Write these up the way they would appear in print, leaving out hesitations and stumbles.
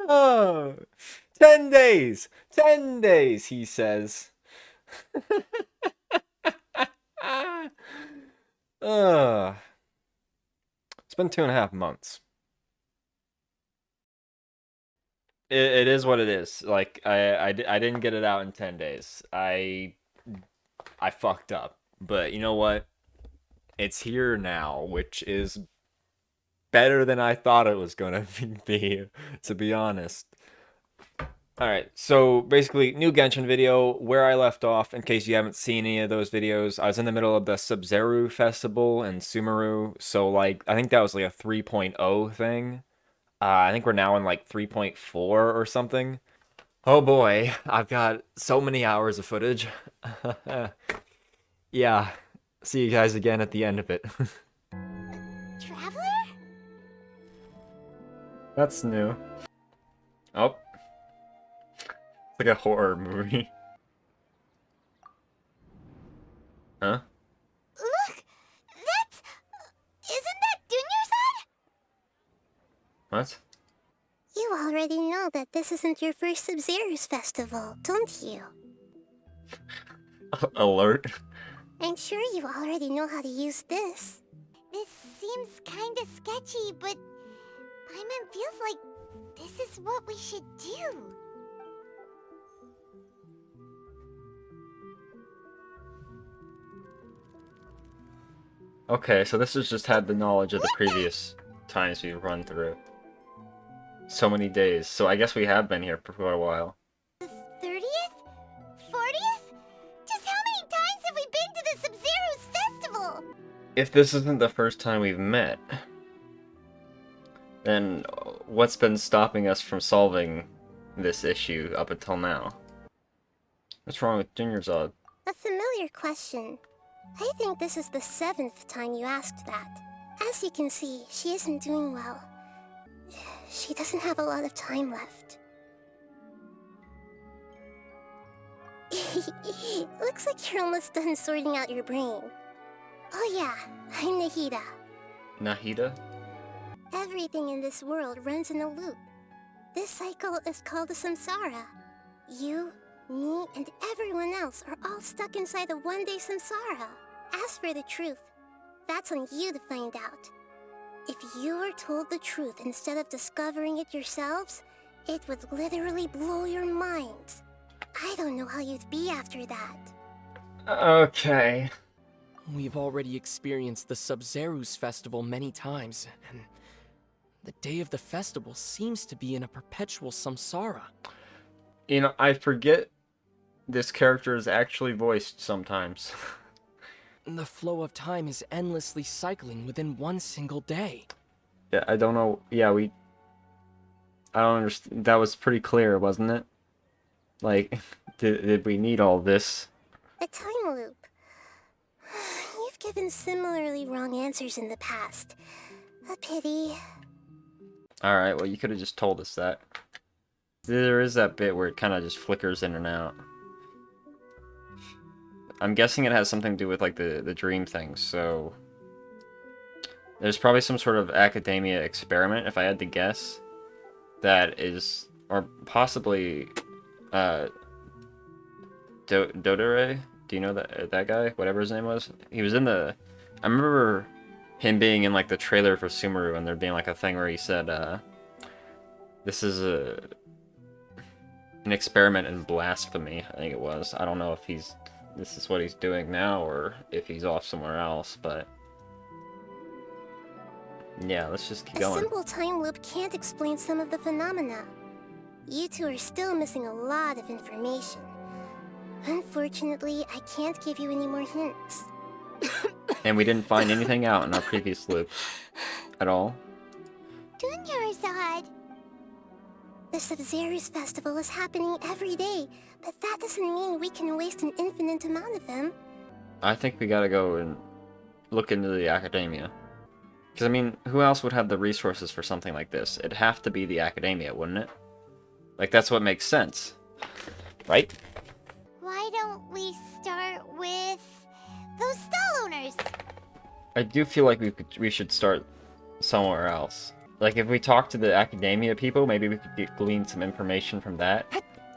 Oh, 10 days! 10 days, he says. uh, it's been 2.5 months. It is what it is. Like, I didn't get it out in 10 days. I fucked up. But you know what? It's here now, which is better than I thought it was gonna be, to be honest. Alright, so basically, new Genshin video, where I left off, in case you haven't seen any of those videos. I was in the middle of the Sub-Zero Festival in Sumeru, so like, I think that was like a 3.0 thing. I think we're now in like 3.4 or something. Oh boy, I've got so many hours of footage. Yeah, see you guys again at the end of it. Traveler? That's new. Oh, it's like a horror movie. Huh? Look! That's... Isn't that Dunyarzad? What? You already know that this isn't your first Sub-Zero's festival, don't you? Alert. I'm sure you already know how to use this. This seems kinda sketchy, but Paimon feels like this is what we should do. Okay, so this has just had the knowledge of the What previous times we've run through. So many days, so I guess we have been here for quite a while. the 30th? 40th? Just how many times have we been to the Sub-Zero's festival? If this isn't the first time we've met, then what's been stopping us from solving this issue up until now? What's wrong with Dunyarzad? A familiar question. I think this is the 7th time you asked that. As you can see, she isn't doing well. She doesn't have a lot of time left. Looks like you're almost done sorting out your brain. Oh yeah, I'm Nahida. Nahida? Everything in this world runs in a loop. This cycle is called the samsara. You, me, and everyone else are all stuck inside a one-day samsara. As for the truth, that's on you to find out. If you were told the truth instead of discovering it yourselves, it would literally blow your minds. I don't know how you'd be after that. Okay. We've already experienced the Sub-Zero's festival many times, and the day of the festival seems to be in a perpetual samsara. You know, I forget this character is actually voiced sometimes. The flow of time is endlessly cycling within one single day. Yeah, I don't know. Yeah, I don't understand. That was pretty clear, wasn't it? Like, did we need all this? A time loop. You've given similarly wrong answers in the past. A pity. Alright, well, you could have just told us that. There is that bit where it kind of just flickers in and out. I'm guessing it has something to do with, like, the dream thing, so... There's probably some sort of academia experiment, if I had to guess, that is... Or possibly... Dodore? Do you know that guy? Whatever his name was? He was in the... I remember him being in, like, the trailer for Sumeru, and there being, like, a thing where he said, this is an experiment in blasphemy, I think it was. I don't know if this is what he's doing now, or if he's off somewhere else, but... Yeah, let's just keep going. A simple time loop can't explain some of the phenomena. You two are still missing a lot of information. Unfortunately, I can't give you any more hints. And we didn't find anything out in our previous loop. At all. Dunyarzad! The Sub-Zero's festival is happening every day, but that doesn't mean we can waste an infinite amount of them. I think we gotta go and look into the academia. Because, I mean, who else would have the resources for something like this? It'd have to be the academia, wouldn't it? Like, that's what makes sense. Right? Why don't we start with those stall owners? I do feel like we should start somewhere else. Like if we talk to the academia people, maybe we could glean some information from that.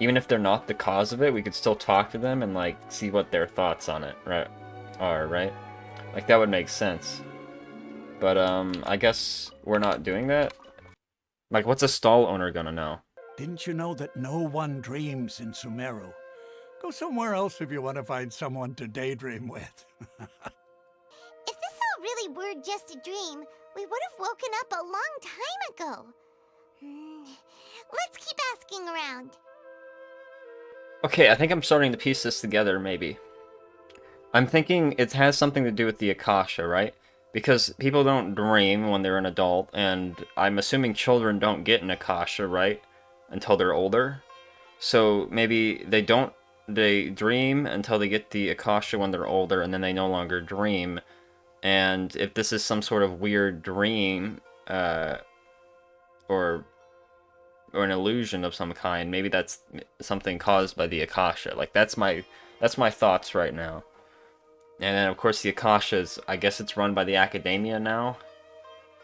Even if they're not the cause of it, we could still talk to them and like see what their thoughts on it right? Like that would make sense. But I guess we're not doing that. Like what's a stall owner gonna know? Didn't you know that no one dreams in Sumeru? Go somewhere else if you want to find someone to daydream with. If this all really were just a dream, we would have woken up a long time ago. Let's keep asking around. Okay, I think I'm starting to piece this together, maybe. I'm thinking it has something to do with the Akasha, right? Because people don't dream when they're an adult, and I'm assuming children don't get an Akasha, right? Until they're older. So maybe they dream until they get the Akasha when they're older, and then they no longer dream. And if this is some sort of weird dream, or an illusion of some kind, maybe that's something caused by the Akasha. Like that's my thoughts right now. And then of course the Akasha is, I guess it's run by the academia now.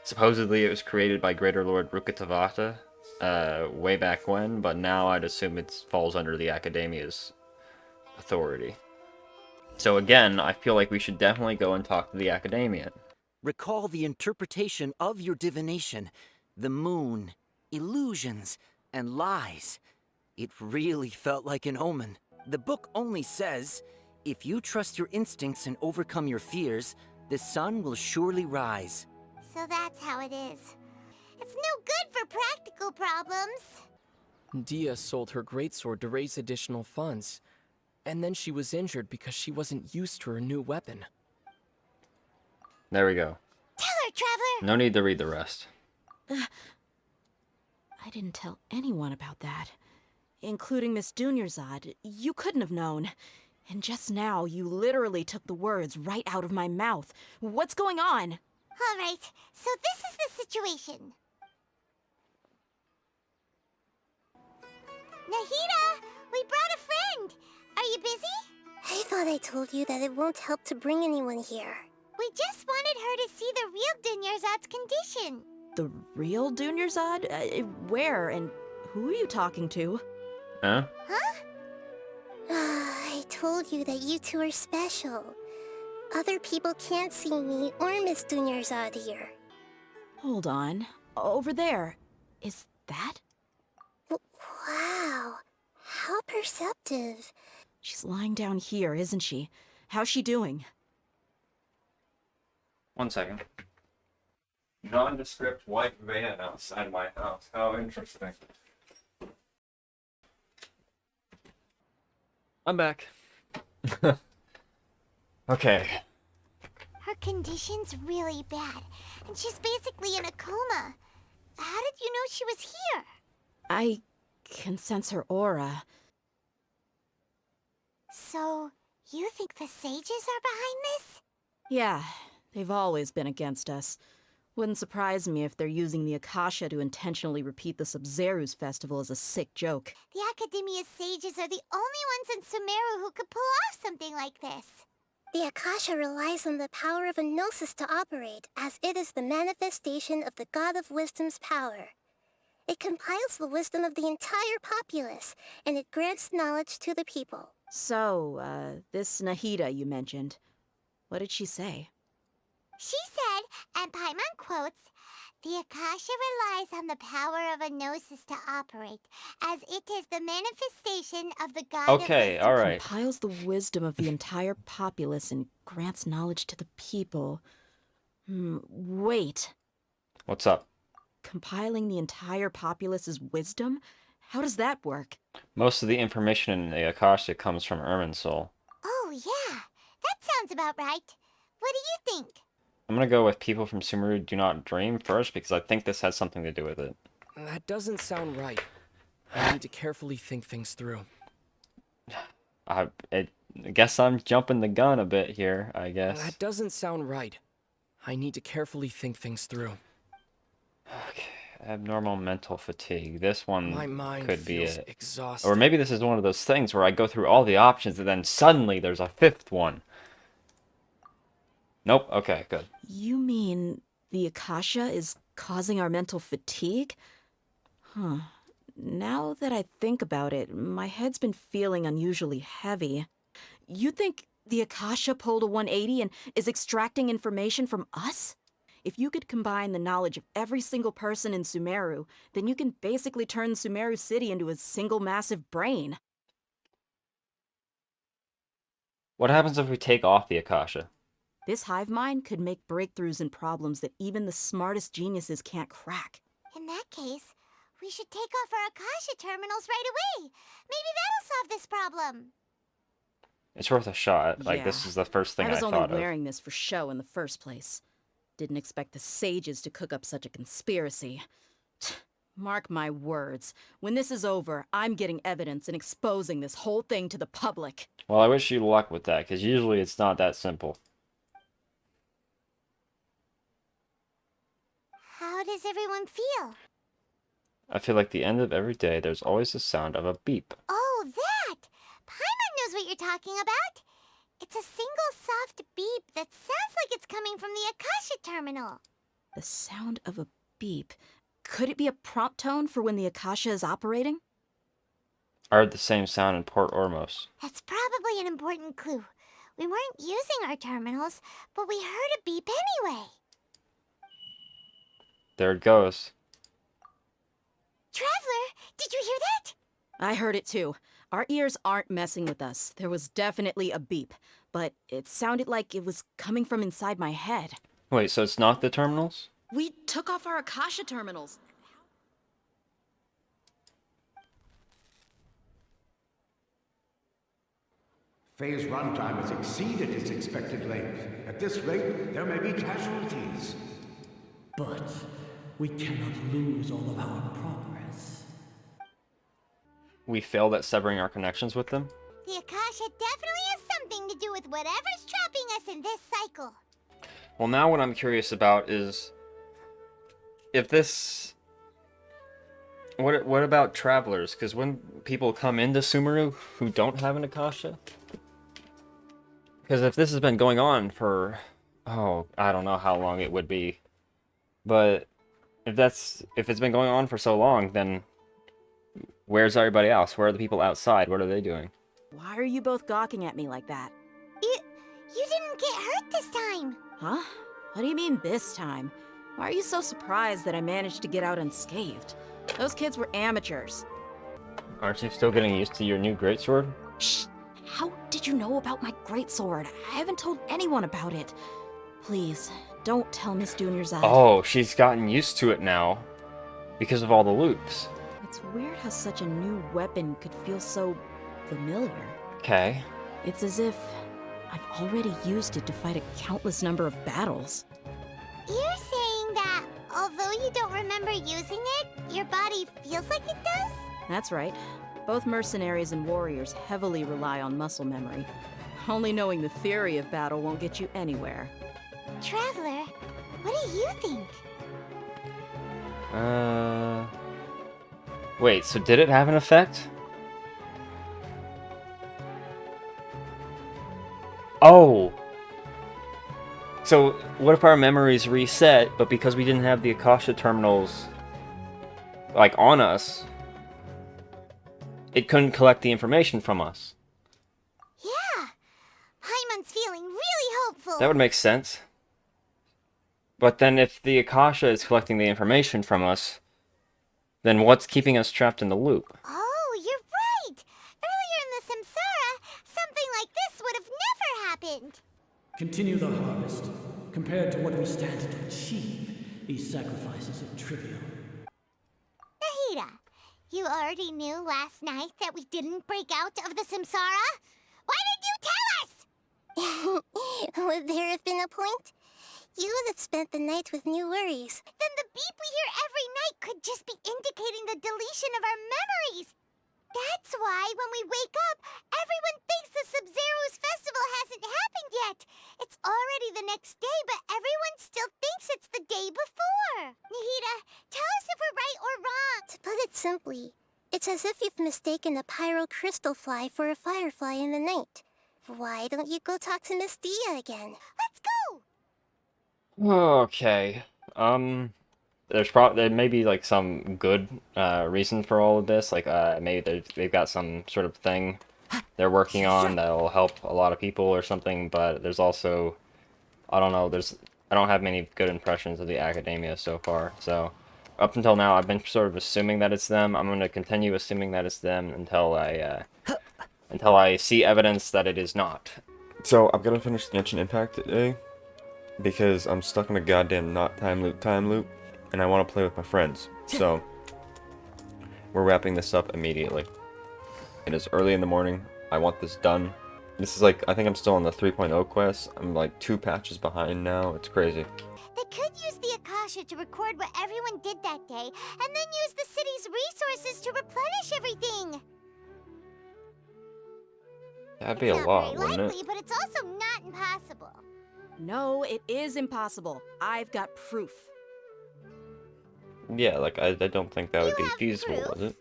Supposedly it was created by Greater Lord Rukkhadevata way back when, but now I'd assume it falls under the academia's authority. So again, I feel like we should definitely go and talk to the academia. Recall the interpretation of your divination, the moon, illusions, and lies. It really felt like an omen. The book only says, if you trust your instincts and overcome your fears, the sun will surely rise. So that's how it is. It's no good for practical problems. Dia sold her greatsword to raise additional funds. And then she was injured because she wasn't used to her new weapon. There we go. Tell her, Traveler! No need to read the rest. I didn't tell anyone about that. Including Miss Dunyarzad. You couldn't have known. And just now, you literally took the words right out of my mouth. What's going on? All right, so this is the situation. Nahida, we brought a friend. Are you busy? I thought I told you that it won't help to bring anyone here. We just wanted her to see the real Dunyarzad's condition. The real Dunyarzad? Where and who are you talking to? Huh? Huh? I told you that you two are special. Other people can't see me or Miss Dunyarzad here. Hold on. Over there. Is that? Wow, how perceptive. She's lying down here, isn't she? How's she doing? 1 second. Nondescript white van outside my house. How interesting. I'm back. Okay. Her condition's really bad, and she's basically in a coma. How did you know she was here? I can sense her aura. So, you think the sages are behind this? Yeah, they've always been against us. Wouldn't surprise me if they're using the Akasha to intentionally repeat the Sub-Zeru's festival as a sick joke. The Academia's sages are the only ones in Sumeru who could pull off something like this. The Akasha relies on the power of a gnosis to operate, as it is the manifestation of the God of Wisdom's power. It compiles the wisdom of the entire populace, and it grants knowledge to the people. So, this Nahida you mentioned, what did she say? She said, and Paimon quotes, the Akasha relies on the power of a gnosis to operate, as it is the manifestation of the God Okay, of Wisdom. alright. Compiles the wisdom of the entire populace and grants knowledge to the people. Wait. What's up? Compiling the entire populace's wisdom? How does that work? Most of the information in the Akasha comes from Irminsul. Oh, yeah. That sounds about right. What do you think? I'm gonna go with people from Sumeru do not dream first because I think this has something to do with it. That doesn't sound right. I need to carefully think things through. I guess I'm jumping the gun a bit here, I guess. That doesn't sound right. I need to carefully think things through. Okay. Abnormal mental fatigue. This one My mind could be feels it. exhausted. Or maybe this is one of those things where I go through all the options and then suddenly there's a fifth one. Nope. Okay, good. You mean the Akasha is causing our mental fatigue? Huh. Now that I think about it, my head's been feeling unusually heavy. You think the Akasha pulled a 180 and is extracting information from us? If you could combine the knowledge of every single person in Sumeru, then you can basically turn Sumeru City into a single massive brain. What happens if we take off the Akasha? This hive mind could make breakthroughs in problems that even the smartest geniuses can't crack. In that case, we should take off our Akasha terminals right away. Maybe that'll solve this problem. It's worth a shot. Like, Yeah, this is the first thing I I was only thought of. wearing this for show in the first place. Didn't expect the sages to cook up such a conspiracy. Mark my words. When this is over, I'm getting evidence and exposing this whole thing to the public. Well, I wish you luck with that, because usually it's not that simple. How does everyone feel? I feel like the end of every day, there's always the sound of a beep. Oh, that! Paimon knows what you're talking about. It's a single soft beep that sounds like it's coming from the Akasha terminal. The sound of a beep. Could it be a prompt tone for when the Akasha is operating? I heard the same sound in Port Ormos. That's probably an important clue. We weren't using our terminals, but we heard a beep anyway. There it goes. Traveler, did you hear that? I heard it too. Our ears aren't messing with us. There was definitely a beep, but it sounded like it was coming from inside my head. Wait, so it's not the terminals? We took off our Akasha terminals. Phase runtime has exceeded its expected length. At this rate, there may be casualties. But we cannot lose all of our progress. We failed at severing our connections with them? The Akasha definitely has something to do with whatever's trapping us in this cycle. Well, now what I'm curious about is if this. What about travelers? Because when people come into Sumeru who don't have an Akasha, because if this has been going on for, oh, I don't know how long it would be, but if it's been going on for so long, then where's everybody else? Where are the people outside? What are they doing? Why are you both gawking at me like that? You didn't get hurt this time. Huh? What do you mean this time? Why are you so surprised that I managed to get out unscathed? Those kids were amateurs. Aren't you still getting used to your new greatsword? Shh! How did you know about my greatsword? I haven't told anyone about it. Please, don't tell Miss Dunyarzad. Oh, she's gotten used to it now because of all the loops. It's weird how such a new weapon could feel so familiar. Okay. It's as if I've already used it to fight a countless number of battles. You're saying that although you don't remember using it, your body feels like it does? That's right. Both mercenaries and warriors heavily rely on muscle memory. Only knowing the theory of battle won't get you anywhere. Traveler, what do you think? Wait, so did it have an effect? Oh! So, what if our memories reset, but because we didn't have the Akasha terminals, like, on us, it couldn't collect the information from us? Yeah, Paimon's feeling really hopeful. That would make sense. But then if the Akasha is collecting the information from us, then what's keeping us trapped in the loop? Oh, you're right. Earlier in the Samsara, something like this would have never happened. Continue the harvest. Compared to what we stand to achieve, these sacrifices are trivial. Nahida, you already knew last night that we didn't break out of the Samsara? Why did you tell us? Would there have been a point? You would have spent the night with new worries. Then the beep we hear every night could just be indicating the deletion of our memories. That's why when we wake up, everyone thinks the Sub-Zero's festival hasn't happened yet. It's already the next day, but everyone still thinks it's the day before. Nahida, tell us if we're right or wrong. To put it simply, it's as if you've mistaken a pyro crystal fly for a firefly in the night. Why don't you go talk to Miss Dia again? Let's go! Okay. There may be like some good reason for all of this. Like maybe they've got some sort of thing they're working on that'll help a lot of people or something. But there's also I don't know. I don't have many good impressions of the academia so far. So up until now, I've been sort of assuming that it's them. I'm going to continue assuming that it's them until I see evidence that it is not. So I'm gonna finish Genshin Impact today because I'm stuck in a goddamn not time loop, and I want to play with my friends. So we're wrapping this up immediately. It is early in the morning. I want this done. This is like, I think I'm still on the 3.0 quest. I'm like 2 patches behind now. It's crazy. They could use the Akasha to record what everyone did that day, and then use the city's resources to replenish everything. That'd be It's a not lot, very wouldn't likely, it? but it's also not impossible. No, it is impossible. I've got proof. Yeah, like I don't think that You would be have feasible, proof? is it?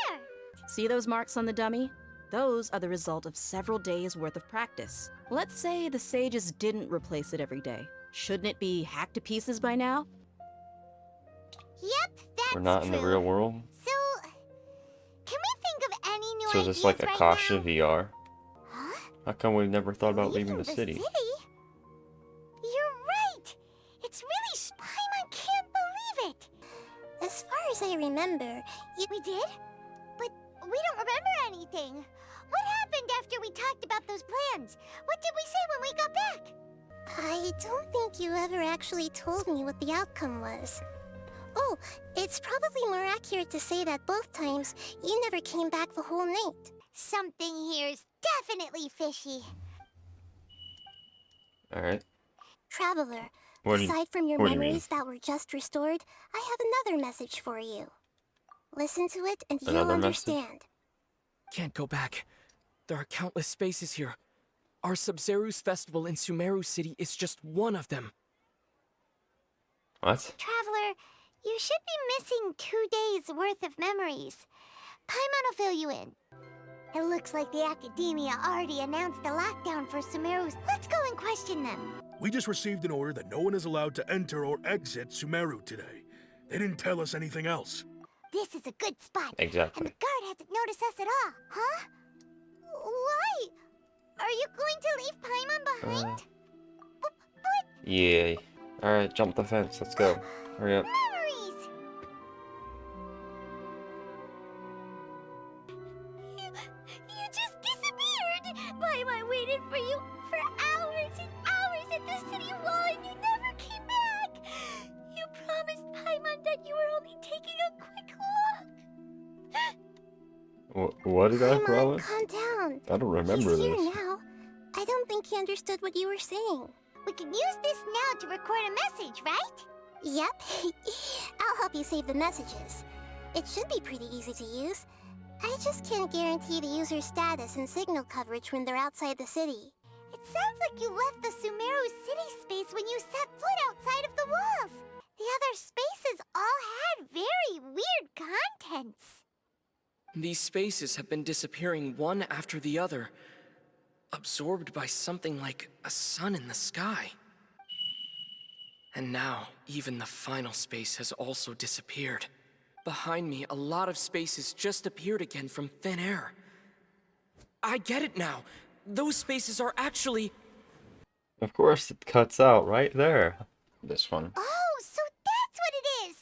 Where? See those marks on the dummy? Those are the result of several days' worth of practice. Let's say the sages didn't replace it every day. Shouldn't it be hacked to pieces by now? Yep, that's We're not in the real world. So, can we think of any new So is ideas this like right Akasha now? VR? Huh? How come we've never thought about leaving the City? city? You're right. It's really Paimon can't believe it. As far as I remember, we did? But we don't remember anything. What happened after we talked about those plans? What did we say when we got back? I don't think you ever actually told me what the outcome was. Oh, it's probably more accurate to say that both times you never came back the whole night. Something here's definitely fishy. Alright. Traveler, What do you, aside from your what do you mean? memories that were just restored, I have another message for you. Listen to it and you'll Another message? understand. Can't go back. There are countless spaces here. Our Sub-Zeru's festival in Sumeru City is just one of them. What? Traveler, you should be missing 2 days worth of memories. Paimon will fill you in. It looks like the Academia already announced a lockdown for Sumeru's. Let's go and question them. We just received an order that no one is allowed to enter or exit Sumeru today. They didn't tell us anything else. This is a good spot. Exactly. And the guard hasn't noticed us at all, huh? Why? Are you going to leave Paimon behind? But Yeah. Alright, jump the fence. Let's go. Hurry up. memories! You just disappeared! Paimon waited for you for hours and hours at the city wall and you never came back! You promised Paimon that you were only taking a quick look! What did I Paimon, promise? calm down. I don't remember He's here this. now. I don't think he understood what you were saying. We can use this now to record a message, right? Yep. I'll help you save the messages. It should be pretty easy to use. I just can't guarantee the user's status and signal coverage when they're outside the city. It sounds like you left the Sumeru city space when you set foot outside of the walls. The other spaces all had very weird contents. These spaces have been disappearing one after the other, absorbed by something like a sun in the sky. And now, even the final space has also disappeared. Behind me, a lot of spaces just appeared again from thin air. I get it now. Those spaces are actually... Of course, it cuts out right there. This one. Oh, so that's what it is!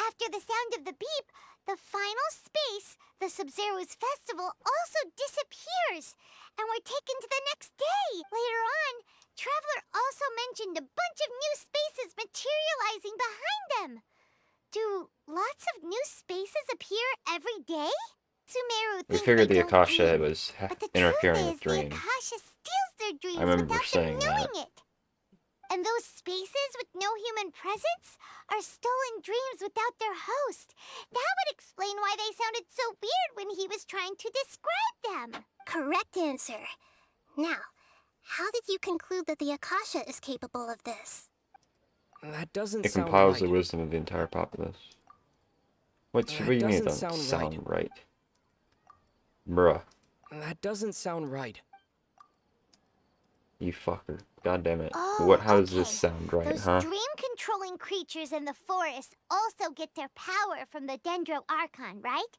After the sound of the beep, the final space, the Sub-Zeru's festival, also disappears! And we're taken to the next day! Later on, Traveler also mentioned a bunch of new spaces materializing behind them! Do lots of new spaces appear every day? Sumeru We think figured they the don't Akasha dream, was but the interfering truth with is dreams. the Akasha steals their dreams I remember without saying them knowing that. it. And those spaces with no human presence are stolen dreams without their host. That would explain why they sounded so weird when he was trying to describe them. Correct answer. Now, how did you conclude that the Akasha is capable of this? That doesn't It sound compiles the right. wisdom of the entire populace. What That do you mean it doesn't doesn't sound sound right? Bruh, That doesn't sound right. you fucker. God damn it. Oh, How does this okay. sound right, Those huh? dream-controlling creatures in the forest also get their power from the Dendro Archon, right?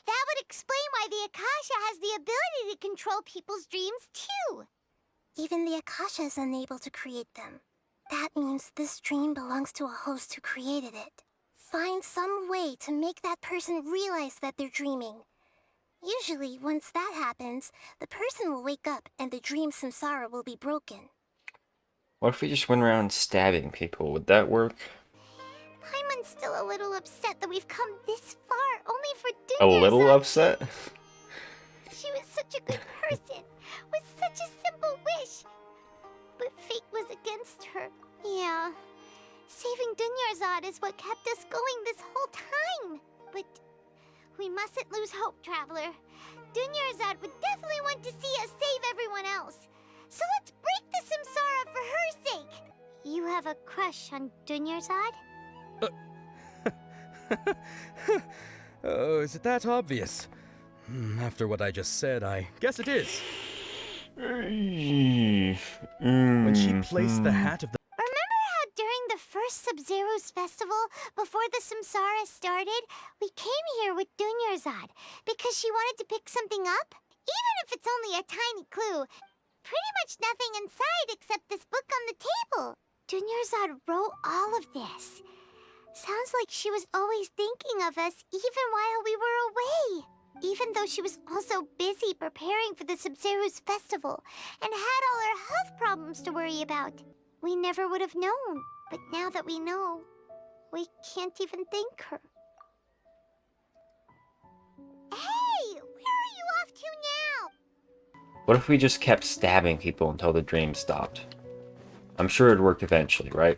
That would explain why the Akasha has the ability to control people's dreams, too. Even the Akasha is unable to create them. That means this dream belongs to a host who created it. Find some way to make that person realize that they're dreaming. Usually, once that happens, the person will wake up and the dream samsara will be broken. What if we just went around stabbing people? Would that work? Paimon's still a little upset that we've come this far only for A little Dunyarzad. upset? She was such a good person, with such a simple wish. But fate was against her. Yeah. Saving Dunyarzad is what kept us going this whole time. But we mustn't lose hope, Traveler. Dunyarzad would definitely want to see us save everyone else. So let's break the samsara for her sake. You have a crush on Dunyarzad? Oh, is it that obvious? After what I just said, I guess it is. When she placed the hat of the... Remember how during the first Sub-Zero's festival, before the Samsara started, we came here with Dunyarzad because she wanted to pick something up? Even if it's only a tiny clue, pretty much nothing inside except this book on the table. Dunyarzad wrote all of this. Sounds like she was always thinking of us even while we were away. Even though she was also busy preparing for the Sub-Zero's festival and had all her health problems to worry about. We never would have known, but now that we know, we can't even thank her. Hey! Where are you off to now? What if we just kept stabbing people until the dream stopped? I'm sure it'd work eventually, right?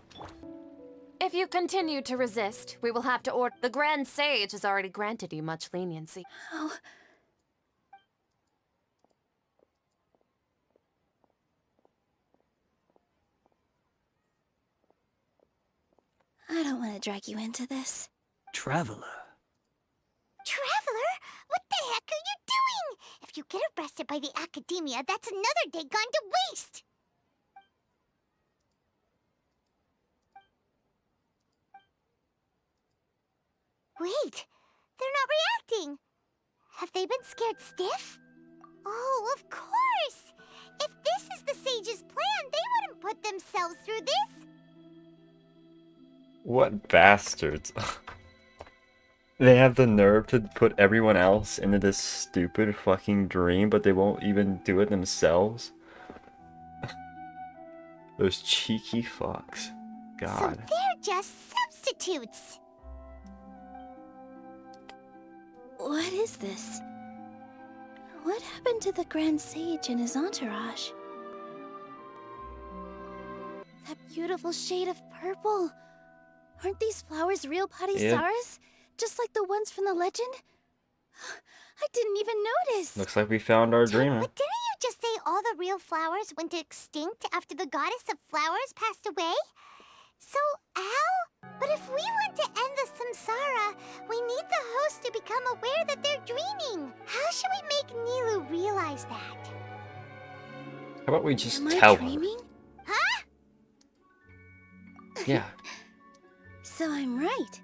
If you continue to resist, we will have to order. The Grand Sage has already granted you much leniency. Oh. I don't want to drag you into this. Traveler. Traveler? What the heck are you doing? If you get arrested by the Academia, that's another day gone to waste! Wait, they're not reacting. Have they been scared stiff? Oh, of course! If this is the Sage's plan, they wouldn't put themselves through this. What bastards. They have the nerve to put everyone else into this stupid fucking dream, but they won't even do it themselves. Those cheeky fucks. God. So they're just substitutes. What is this? What happened to the Grand Sage and his entourage? That beautiful shade of purple. Aren't these flowers real Padisaras? Just like the ones from the legend? I didn't even notice. Looks like we found our dreamer. But didn't you just say all the real flowers went extinct after the goddess of flowers passed away? So, Al? But if we want to end the samsara, we need the host to become aware that they're dreaming. How should we make Nilu realize that? How about we just Am tell I dreaming? Huh? her? Yeah. So I'm right.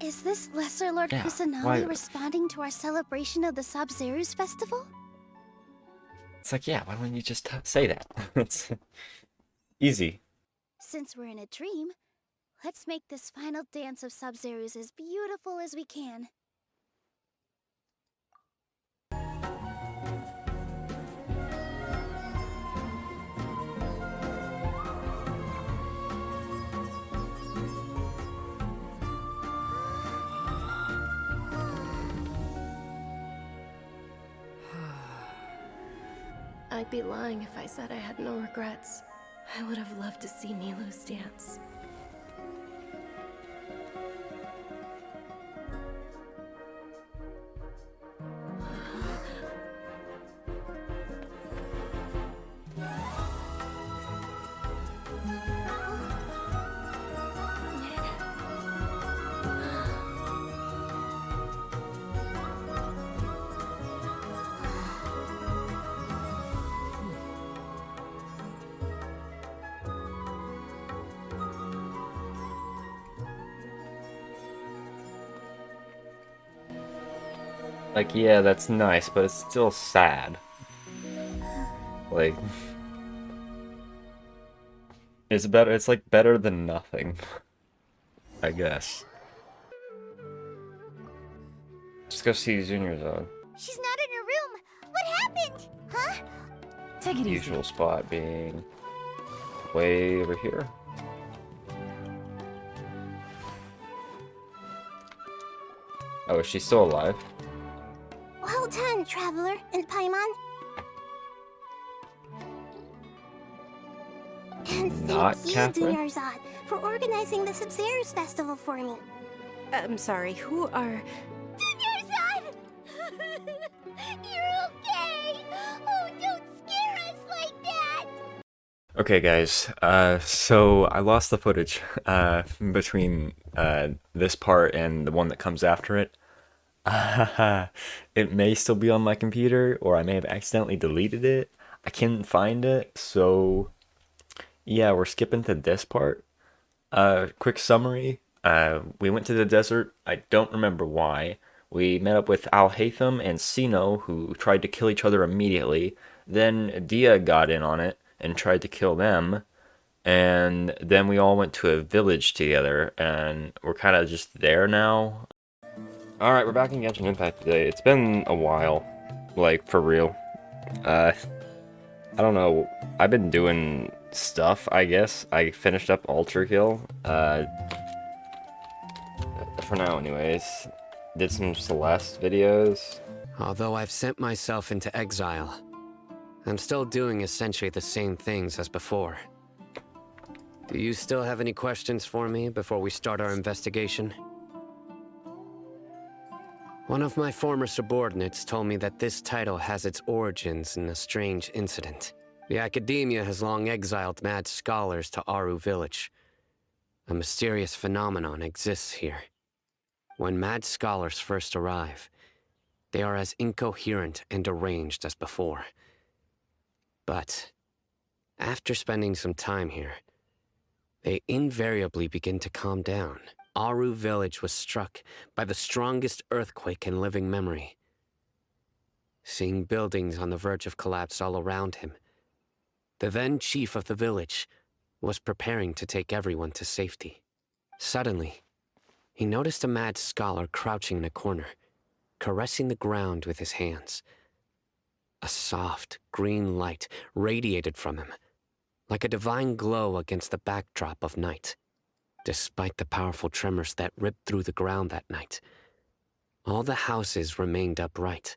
Is this Lesser Lord Yeah, Kusanagi why- responding to our celebration of the Sub-Zero's festival? It's like, yeah, why wouldn't you just say that? It's easy. Since we're in a dream, let's make this final dance of Sub-Zero's as beautiful as we can. I'd be lying if I said I had no regrets. I would have loved to see Nilu's dance. Like, yeah, that's nice, but it's still sad. Like, it's better. It's like better than nothing, I guess. Just go see Junior Zone. She's not in her room. What happened? Huh? Take it easy. Usual spot being way over here. Oh, is she still alive? Well done, Traveler and Paimon. And Not thank you, Catherine? Dunyarzad, for organizing the Sub-Zero's festival for me. I'm sorry, who are... Dunyarzad! You're okay! Oh, don't scare us like that! Okay, guys. So I lost the footage between this part and the one that comes after it. It may still be on my computer, or I may have accidentally deleted it. I can't find it, so yeah, we're skipping to this part. Quick summary. We went to the desert. I don't remember why. We met up with Al Haytham and Sino, who tried to kill each other immediately. Then Dia got in on it and tried to kill them. And then we all went to a village together, and we're kind of just there now. Alright, we're back in Genshin Impact today. It's been a while. Like, for real. I don't know. I've been doing stuff, I guess. I finished up Ultra Kill. For now, anyways. Did some Celeste videos. Although I've sent myself into exile, I'm still doing essentially the same things as before. Do you still have any questions for me before we start our investigation? One of my former subordinates told me that this title has its origins in a strange incident. The Academia has long exiled mad scholars to Aru Village. A mysterious phenomenon exists here. When mad scholars first arrive, they are as incoherent and deranged as before. But after spending some time here, they invariably begin to calm down. Aru Village was struck by the strongest earthquake in living memory. Seeing buildings on the verge of collapse all around him, the then chief of the village was preparing to take everyone to safety. Suddenly, he noticed a mad scholar crouching in a corner, caressing the ground with his hands. A soft, green light radiated from him, like a divine glow against the backdrop of night. Despite the powerful tremors that ripped through the ground that night, all the houses remained upright,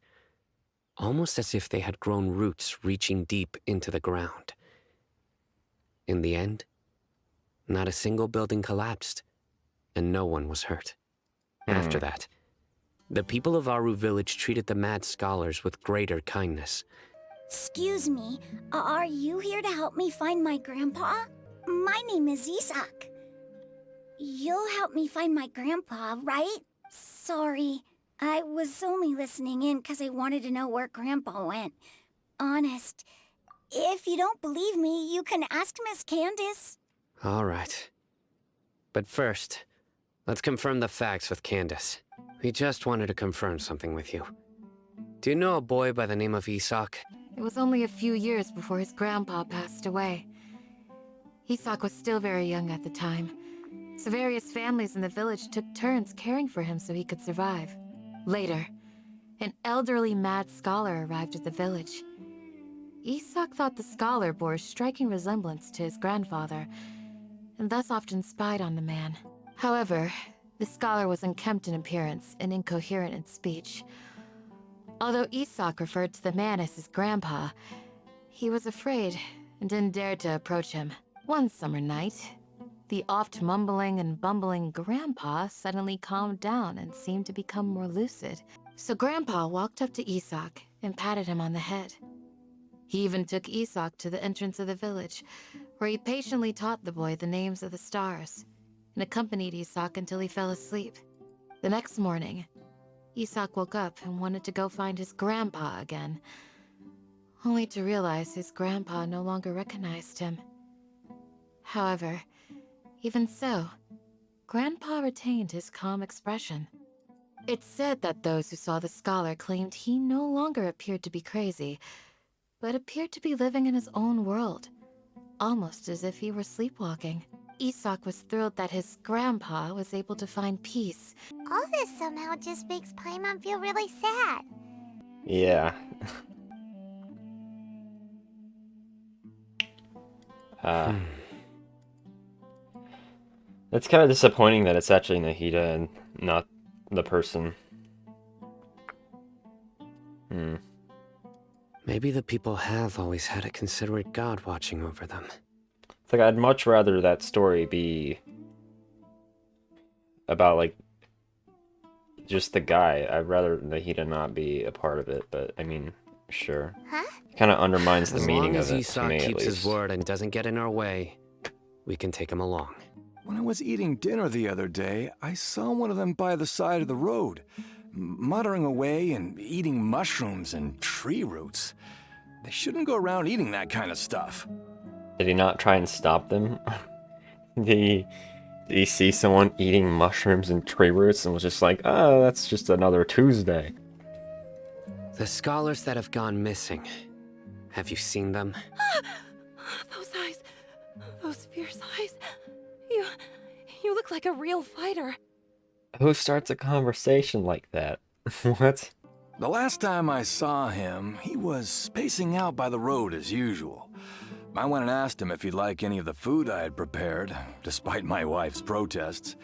almost as if they had grown roots reaching deep into the ground. In the end, not a single building collapsed, and no one was hurt. After that, the people of Aru Village treated the mad scholars with greater kindness. Excuse me, are you here to help me find my grandpa? My name is Isak. You'll help me find my grandpa, right? Sorry, I was only listening in because I wanted to know where grandpa went. Honest, if you don't believe me, you can ask Miss Candace. All right. But first, let's confirm the facts with Candace. We just wanted to confirm something with you. Do you know a boy by the name of Isak? It was only a few years before his grandpa passed away. Isak was still very young at the time, so various families in the village took turns caring for him so he could survive. Later, an elderly mad scholar arrived at the village. Isak thought the scholar bore a striking resemblance to his grandfather, and thus often spied on the man. However, the scholar was unkempt in appearance and incoherent in speech. Although Isak referred to the man as his grandpa, he was afraid and didn't dare to approach him. One summer night, the oft mumbling and bumbling grandpa suddenly calmed down and seemed to become more lucid. So grandpa walked up to Isak and patted him on the head. He even took Isak to the entrance of the village, where he patiently taught the boy the names of the stars, and accompanied Isak until he fell asleep. The next morning, Isak woke up and wanted to go find his grandpa again, only to realize his grandpa no longer recognized him. However, even so, Grandpa retained his calm expression. It's said that those who saw the scholar claimed he no longer appeared to be crazy, but appeared to be living in his own world, almost as if he were sleepwalking. Isak was thrilled that his grandpa was able to find peace. All this somehow just makes Paimon feel really sad. Yeah. It's kind of disappointing that it's actually Nahida and not the person. Maybe the people have always had a considerate god watching over them. It's like I'd much rather that story be about like just the guy. I'd rather Nahida not be a part of it, but I mean, sure. Huh? Kind of undermines the meaning of As long it as to Isak me, at keeps his least. word and doesn't get in our way, we can take him along. When I was eating dinner the other day, I saw one of them by the side of the road, muttering away and eating mushrooms and tree roots. They shouldn't go around eating that kind of stuff. Did he not try and stop them? Did he see someone eating mushrooms and tree roots and was just like, oh, that's just another Tuesday? The scholars that have gone missing, have you seen them? Those eyes. Those fierce eyes. You look like a real fighter. Who starts a conversation like that? What? The last time I saw him, he was spacing out by the road as usual. I went and asked him if he'd like any of the food I had prepared, despite my wife's protests.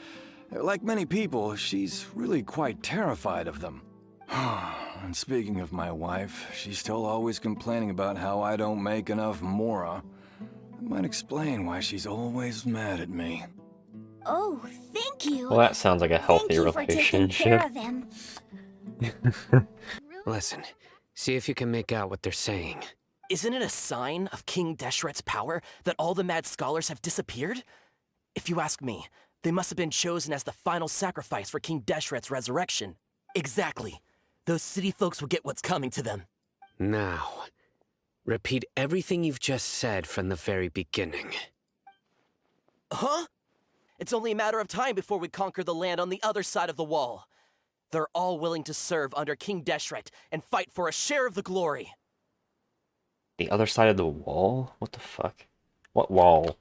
Like many people, she's really quite terrified of them. And speaking of my wife, she's still always complaining about how I don't make enough mora. That might explain why she's always mad at me. Oh, thank you. Well, that sounds like a healthy Thank you for taking care relationship. of him. Listen, see if you can make out what they're saying. Isn't it a sign of King Deshret's power that all the mad scholars have disappeared? If you ask me, they must have been chosen as the final sacrifice for King Deshret's resurrection. Exactly. Those city folks will get what's coming to them. Now, repeat everything you've just said from the very beginning. Huh? It's only a matter of time before we conquer the land on the other side of the wall. They're all willing to serve under King Deshret and fight for a share of the glory. The other side of the wall? What the fuck? What wall?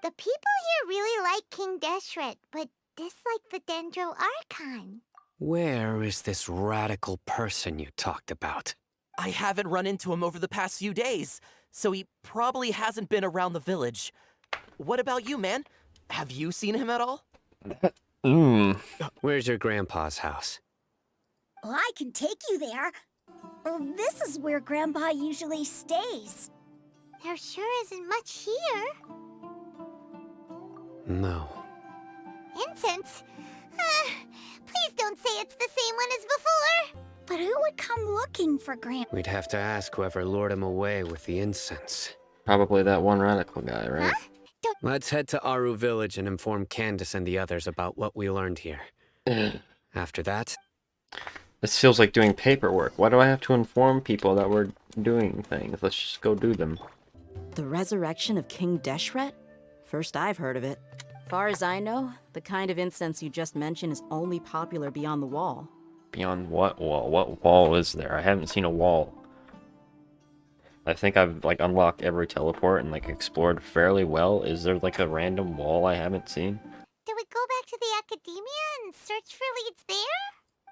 The people here really like King Deshret, but dislike the Dendro Archon. Where is this radical person you talked about? I haven't run into him over the past few days, so he probably hasn't been around the village. What about you, man? Have you seen him at all? Where's your grandpa's house? Well, I can take you there. This is where Grandpa usually stays. There sure isn't much here. No. Incense? Please don't say it's the same one as before. But who would come looking for Grandpa? We'd have to ask whoever lured him away with the incense. Probably that one radical guy, right? Let's head to Aru Village and inform Candace and the others about what we learned here. After that... This feels like doing paperwork. Why do I have to inform people that we're doing things? Let's just go do them. The resurrection of King Deshret? First I've heard of it. Far as I know, the kind of incense you just mentioned is only popular beyond the wall. Beyond what wall? What wall is there? I haven't seen a wall. I think I've like unlocked every teleport and like explored fairly well. Is there like a random wall I haven't seen? Do we go back to the academia and search for leads there?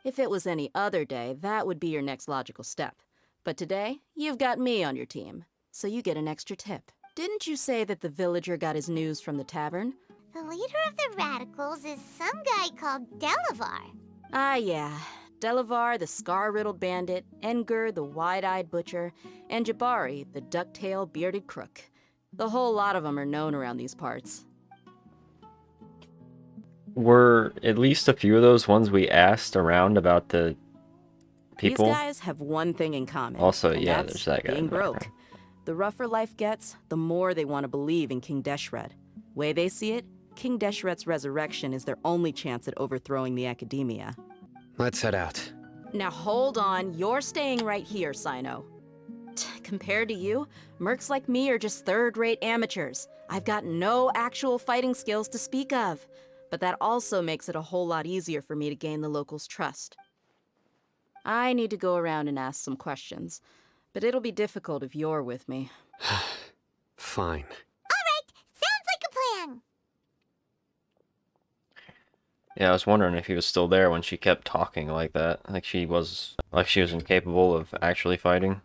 If it was any other day, that would be your next logical step. But today, you've got me on your team, so you get an extra tip. Didn't you say that the villager got his news from the tavern? The leader of the radicals is some guy called Delavar. Ah, yeah. Delavar, the scar-riddled bandit, Engur, the wide-eyed butcher, and Jabari, the duck-tailed bearded crook. The whole lot of them are known around these parts. Were at least a few of those ones we asked around about the people? These guys have one thing in common. Also, and yeah, that's there's that guy. being broke. The rougher life gets, the more they want to believe in King Deshret. Way they see it, King Deshret's resurrection is their only chance at overthrowing the academia. Let's head out. Now hold on, you're staying right here, Sino. Compared to you, mercs like me are just third-rate amateurs. I've got no actual fighting skills to speak of. but that also makes it a whole lot easier for me to gain the locals' trust. I need to go around and ask some questions, but it'll be difficult if you're with me. Fine. Alright, sounds like a plan. Yeah, I was wondering if he was still there when she kept talking like that. Like she was incapable of actually fighting.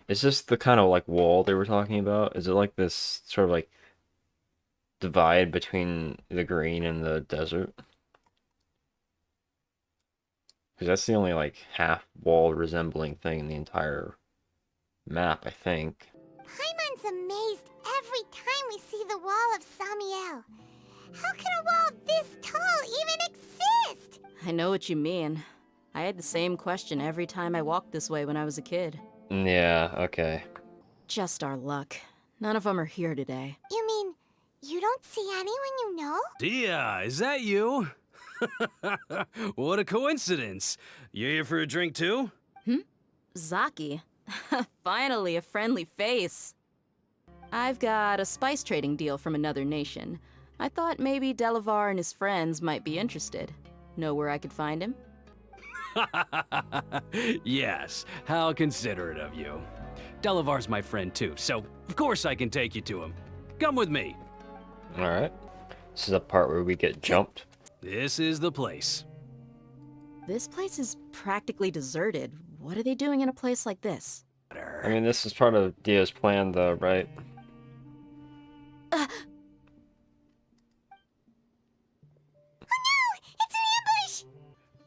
Is this the kind of like wall they were talking about? Is it like this sort of like divide between the green and the desert? Because that's the only like half wall resembling thing in the entire map, I think. Paimon's amazed every time we see the wall of Samiel. How can a wall this tall even exist? I know what you mean. I had the same question every time I walked this way when I was a kid. Yeah, okay. Just our luck. None of them are here today. You mean, you don't see anyone you know? Dia, is that you? What a coincidence. You here for a drink too? Zaki. Finally, a friendly face. I've got a spice trading deal from another nation. I thought maybe Delavar and his friends might be interested. Know where I could find him? Yes, how considerate of you. Delavar's my friend too, so of course I can take you to him. Come with me. Alright. This is a part where we get jumped. This is the place. This place is practically deserted. What are they doing in a place like this? I mean, this is part of Dia's plan though, right?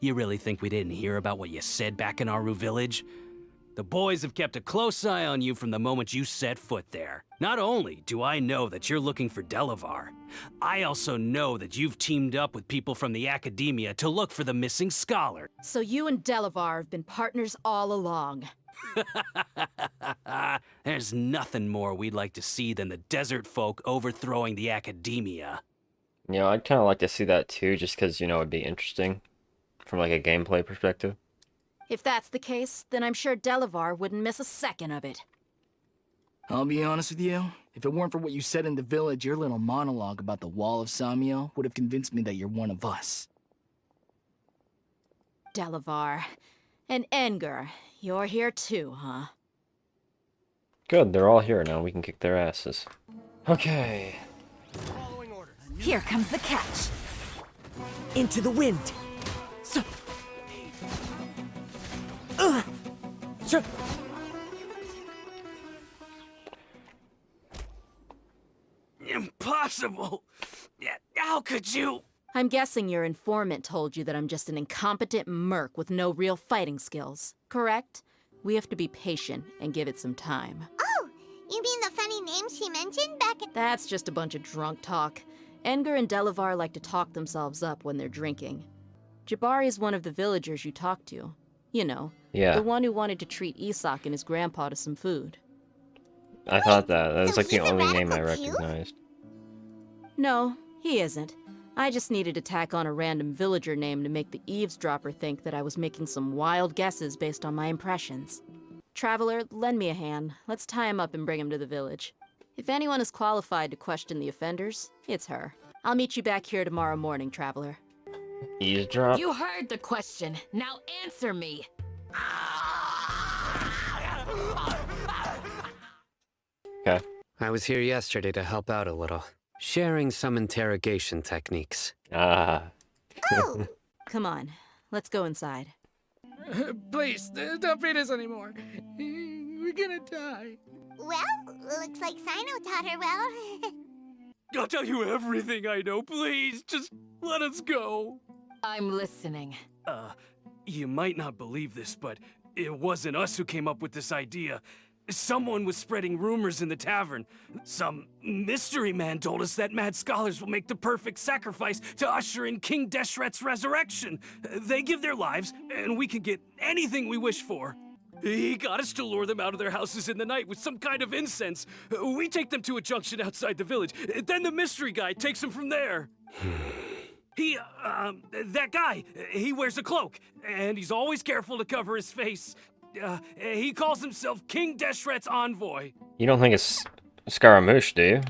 You really think we didn't hear about what you said back in Aru Village? The boys have kept a close eye on you from the moment you set foot there. Not only do I know that you're looking for Delavar, I also know that you've teamed up with people from the Academia to look for the missing scholar. So you and Delavar have been partners all along. There's nothing more we'd like to see than the desert folk overthrowing the Academia. You know, I'd kind of like to see that too, just because, you know, it'd be interesting from like a gameplay perspective. If that's the case, then I'm sure Delavar wouldn't miss a second of it. I'll be honest with you. If it weren't for what you said in the village, your little monologue about the Wall of Samiel would have convinced me that you're one of us. Delavar. And Engar, you're here too, huh? Good, they're all here now. We can kick their asses. Okay. Here comes the catch. Into the wind. Impossible! How could you? I'm guessing your informant told you that I'm just an incompetent merc with no real fighting skills, correct? We have to be patient and give it some time. Oh, you mean the funny name she mentioned back at— That's just a bunch of drunk talk. Engar and Delavar like to talk themselves up when they're drinking. Jabari is one of the villagers you talked to. You know, yeah, the one who wanted to treat Isak and his grandpa to some food. I thought that. That was like the only name I recognized. No, he isn't. I just needed to tack on a random villager name to make the eavesdropper think that I was making some wild guesses based on my impressions. Traveler, lend me a hand. Let's tie him up and bring him to the village. If anyone is qualified to question the offenders, it's her. I'll meet you back here tomorrow morning, Traveler. Eavesdrop? You heard the question. Now answer me. Okay. I was here yesterday to help out a little, sharing some interrogation techniques. Ah. Come on, let's go inside. Please, don't beat us anymore. We're gonna die. Well, looks like Sino taught her well. I'll tell you everything I know, please. Just let us go. I'm listening. You might not believe this, but it wasn't us who came up with this idea. Someone was spreading rumors in the tavern. Some mystery man told us that mad scholars will make the perfect sacrifice to usher in King Deshret's resurrection. They give their lives, and we can get anything we wish for. He got us to lure them out of their houses in the night with some kind of incense. We take them to a junction outside the village. Then the mystery guy takes them from there. That guy, he wears a cloak, and he's always careful to cover his face. He calls himself King Deshret's envoy. You don't think it's Scaramouche, do you?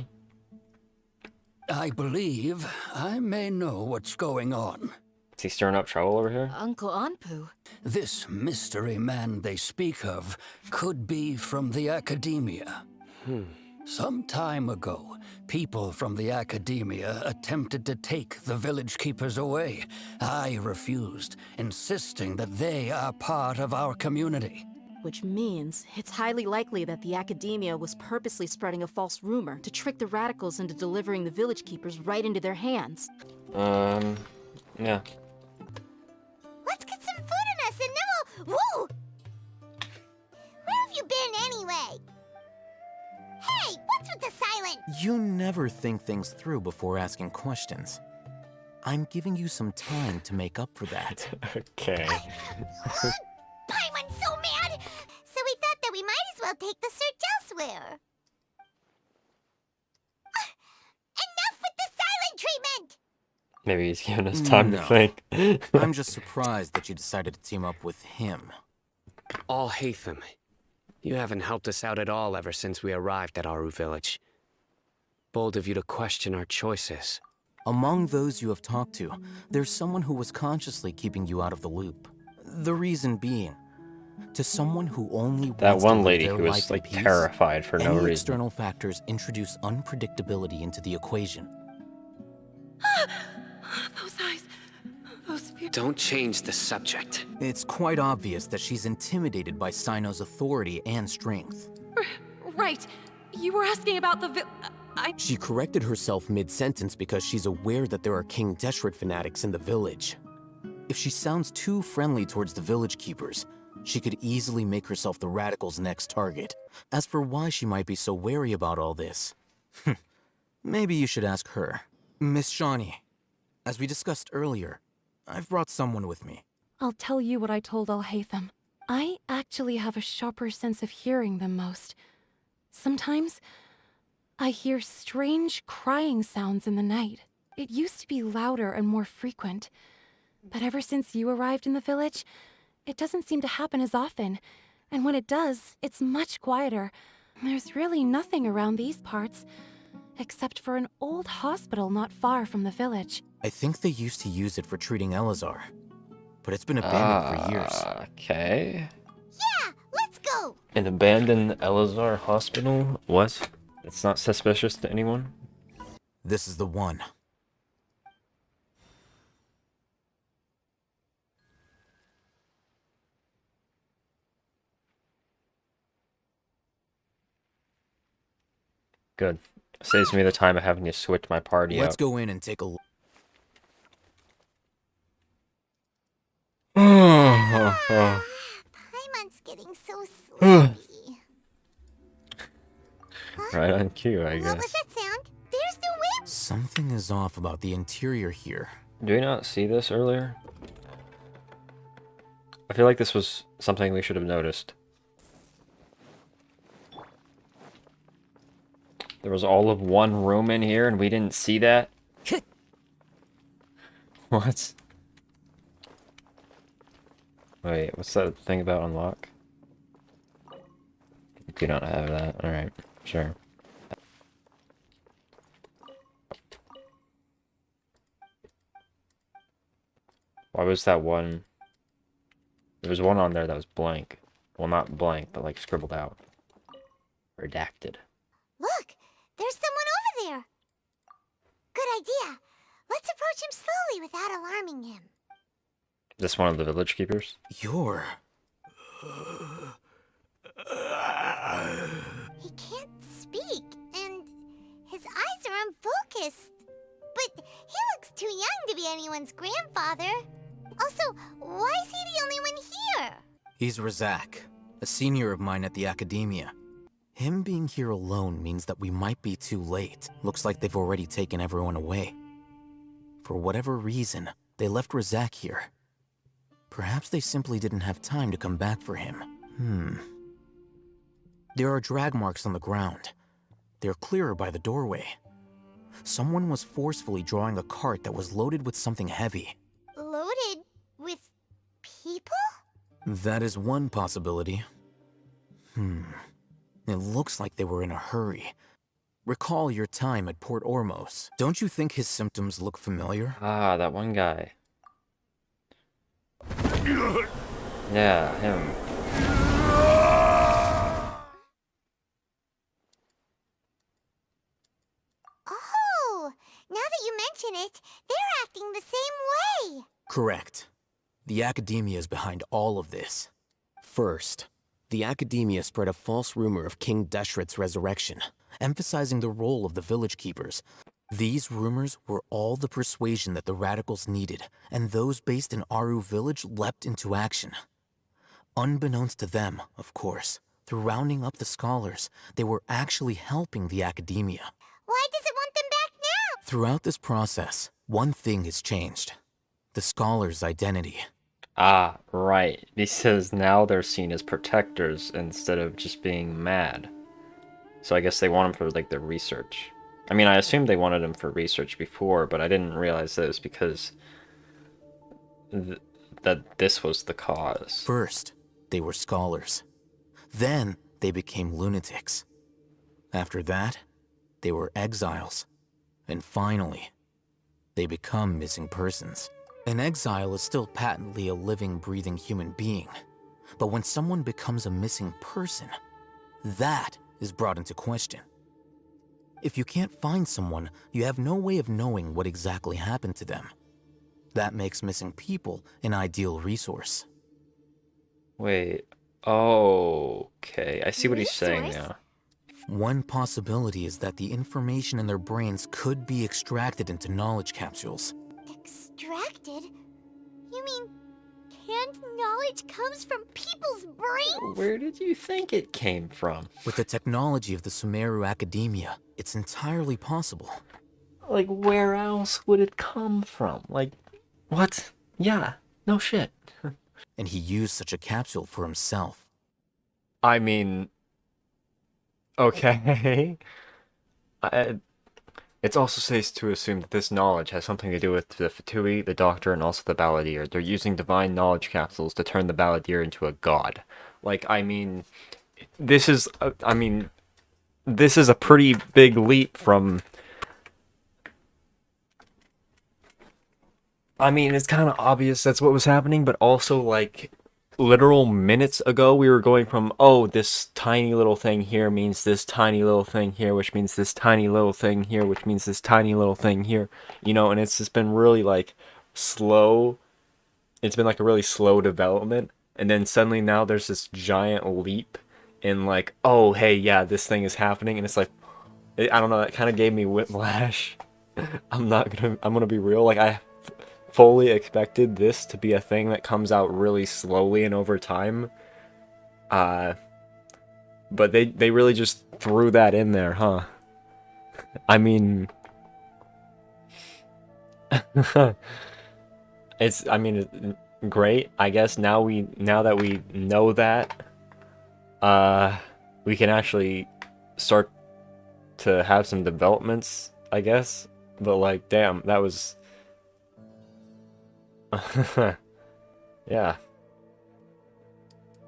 I believe I may know what's going on. Is he stirring up trouble over here? Uncle Anpu. This mystery man they speak of could be from the Academia. Some time ago, people from the Academia attempted to take the village keepers away. I refused, insisting that they are part of our community. Which means it's highly likely that the Academia was purposely spreading a false rumor to trick the radicals into delivering the village keepers right into their hands. Yeah. Let's get some food in us and then we'll... Woo! Where have you been anyway? Hey, what's with the silence? You never think things through before asking questions. I'm giving you some time to make up for that. Okay. Paimon's so mad! So we thought that we might as well take the search elsewhere. Enough with the silent treatment! Maybe he's giving us time to think. I'm just surprised that you decided to team up with him. Alhaitham, you haven't helped us out at all ever since we arrived at Aru Village. Bold of you to question our choices. Among those you have talked to, there's someone who was consciously keeping you out of the loop. The reason being, to someone who only That wants one to live lady their who was life in like peace, terrified for no any reason. external factors introduce unpredictability into the equation. Those eyes. Those fears. Don't change the subject. It's quite obvious that she's intimidated by Sino's authority and strength. Right. You were asking about the She corrected herself mid-sentence because she's aware that there are King Deshret fanatics in the village. If she sounds too friendly towards the village keepers, she could easily make herself the radicals' next target. As for why she might be so wary about all this, maybe you should ask her. Miss Shawnee, as we discussed earlier, I've brought someone with me. I'll tell you what I told Alhaitham. I actually have a sharper sense of hearing than most. Sometimes, I hear strange crying sounds in the night. It used to be louder and more frequent. But ever since you arrived in the village, it doesn't seem to happen as often. And when it does, it's much quieter. There's really nothing around these parts, except for an old hospital not far from the village. I think they used to use it for treating Elazar, but it's been abandoned for years. Okay. Yeah, let's go! An abandoned Elazar hospital? What? It's not suspicious to anyone? This is the one. Good. Saves me the time of having to switch my party Let's out. go in and take a look. Paimon's getting so sleepy. Right on cue, I guess. What was that sound? There's the whip! Something is off about the interior here. Do we not see this earlier? I feel like this was something we should have noticed. There was all of one room in here and we didn't see that? What? Wait, what's that thing about unlock? Do not have that. Alright, sure. Why was that one? There was one on there that was blank. Well, not blank, but like scribbled out. Redacted. Look, there's someone over there. Good idea. Let's approach him slowly without alarming him. Is this one of the village keepers? You're... He can't speak, and his eyes are unfocused. But he looks too young to be anyone's grandfather. Also, why is he the only one here? He's Razak, a senior of mine at the Academia. Him being here alone means that we might be too late. Looks like they've already taken everyone away. For whatever reason, they left Razak here. Perhaps they simply didn't have time to come back for him. There are drag marks on the ground. They're clearer by the doorway. Someone was forcefully drawing a cart that was loaded with something heavy. Loaded with people? That is one possibility. It looks like they were in a hurry. Recall your time at Port Ormos. Don't you think his symptoms look familiar? Ah, that one guy. Yeah, him. Oh, now that you mention it, they're acting the same way. Correct. The Academia is behind all of this. First, the Academia spread a false rumor of King Deshret's resurrection, emphasizing the role of the village keepers. These rumors were all the persuasion that the radicals needed, and those based in Aru village leapt into action. Unbeknownst to them, of course, through rounding up the scholars, they were actually helping the Academia. Why does it want them back now? Throughout this process, one thing has changed. The scholars' identity. Ah, right. Because now they're seen as protectors instead of just being mad. So I guess they want them for, like, their research. I mean, I assumed they wanted him for research before, but I didn't realize that it was because that this was the cause. First, they were scholars. Then, they became lunatics. After that, they were exiles. And finally, they become missing persons. An exile is still patently a living, breathing human being. But when someone becomes a missing person, that is brought into question. If you can't find someone, you have no way of knowing what exactly happened to them. That makes missing people an ideal resource. Wait. Okay. I see what he's saying now. One possibility is that the information in their brains could be extracted into knowledge capsules. Extracted? You mean canned knowledge comes from people's brains? Where did you think it came from? With the technology of the Sumeru Academia, it's entirely possible. Like, where else would it come from? Like, what? Yeah, no shit. And he used such a capsule for himself. I mean, okay. It's also safe to assume that this knowledge has something to do with the Fatui, the Doctor, and also the Balladeer. They're using divine knowledge capsules to turn the Balladeer into a god. Like, I mean, this is a pretty big leap from... I mean, it's kind of obvious that's what was happening, but also, like, literal minutes ago, we were going from, oh, this tiny little thing here means this tiny little thing here, which means this tiny little thing here, which means this tiny little thing here, you know, and it's just been really, like, slow. It's been, like, a really slow development, and then suddenly now there's this giant leap in, like, oh, hey, yeah, this thing is happening, and it's like, I don't know, that kind of gave me whiplash. I'm gonna be real, like, I fully expected this to be a thing that comes out really slowly and over time. But they really just threw that in there, huh? I mean... it's great. I guess now that we know that, we can actually start to have some developments, I guess. But, like, damn, that was... yeah.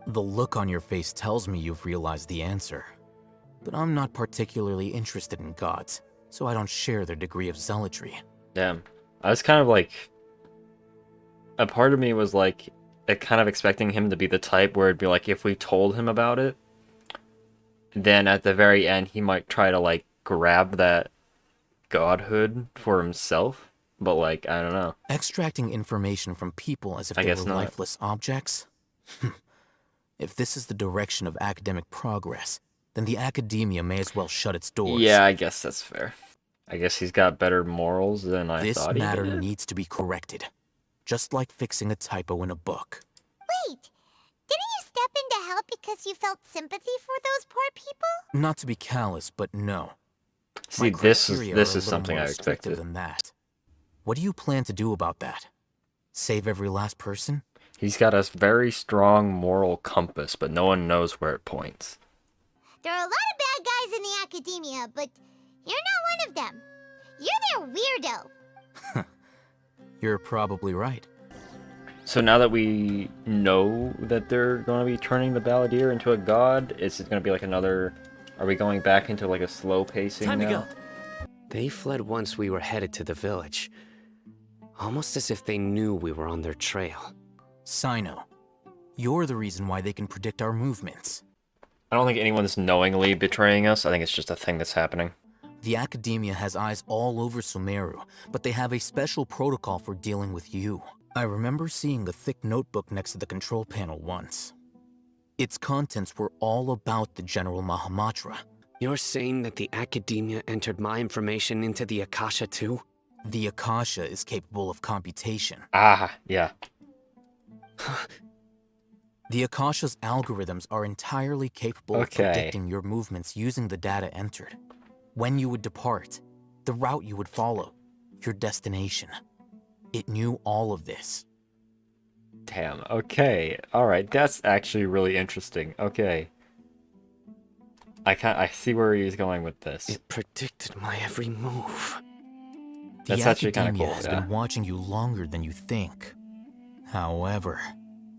The look on your face tells me you've realized the answer. But I'm not particularly interested in gods, so I don't share their degree of zealotry. Damn. I was kind of like... A part of me was like, kind of expecting him to be the type where it'd be like, if we told him about it, then at the very end he might try to, like, grab that godhood for himself. But, like, I don't know. Extracting information from people as if they were lifeless objects? If this is the direction of academic progress, then the Academia may as well shut its doors. Yeah, I guess that's fair. I guess he's got better morals than I thought he did. This matter needs to be corrected. Just like fixing a typo in a book. Wait, didn't you step in to help because you felt sympathy for those poor people? Not to be callous, but no. See, this is something I expected. Than that. What do you plan to do about that? Save every last person? He's got a very strong moral compass, but no one knows where it points. There are a lot of bad guys in the Academia, but you're not one of them. You're their weirdo. You're probably right. So now that we know that they're going to be turning the Balladeer into a god, is it going to be like another Are we going back into like a slow pacing Time to now? go. They fled once we were headed to the village. Almost as if they knew we were on their trail. Sino, you're the reason why they can predict our movements. I don't think anyone's knowingly betraying us. I think it's just a thing that's happening. The Academia has eyes all over Sumeru, but they have a special protocol for dealing with you. I remember seeing the thick notebook next to the control panel once. Its contents were all about the General Mahamatra. You're saying that the Academia entered my information into the Akasha too? The Akasha is capable of computation. Ah, yeah. The Akasha's algorithms are entirely capable of predicting your movements using the data entered. When you would depart, the route you would follow, your destination. It knew all of this. Damn, okay. Alright, that's actually really interesting. Okay. I see where he's going with this. It predicted my every move. That's The actually kind of Academia cool, has yeah. been watching you longer than you think. However,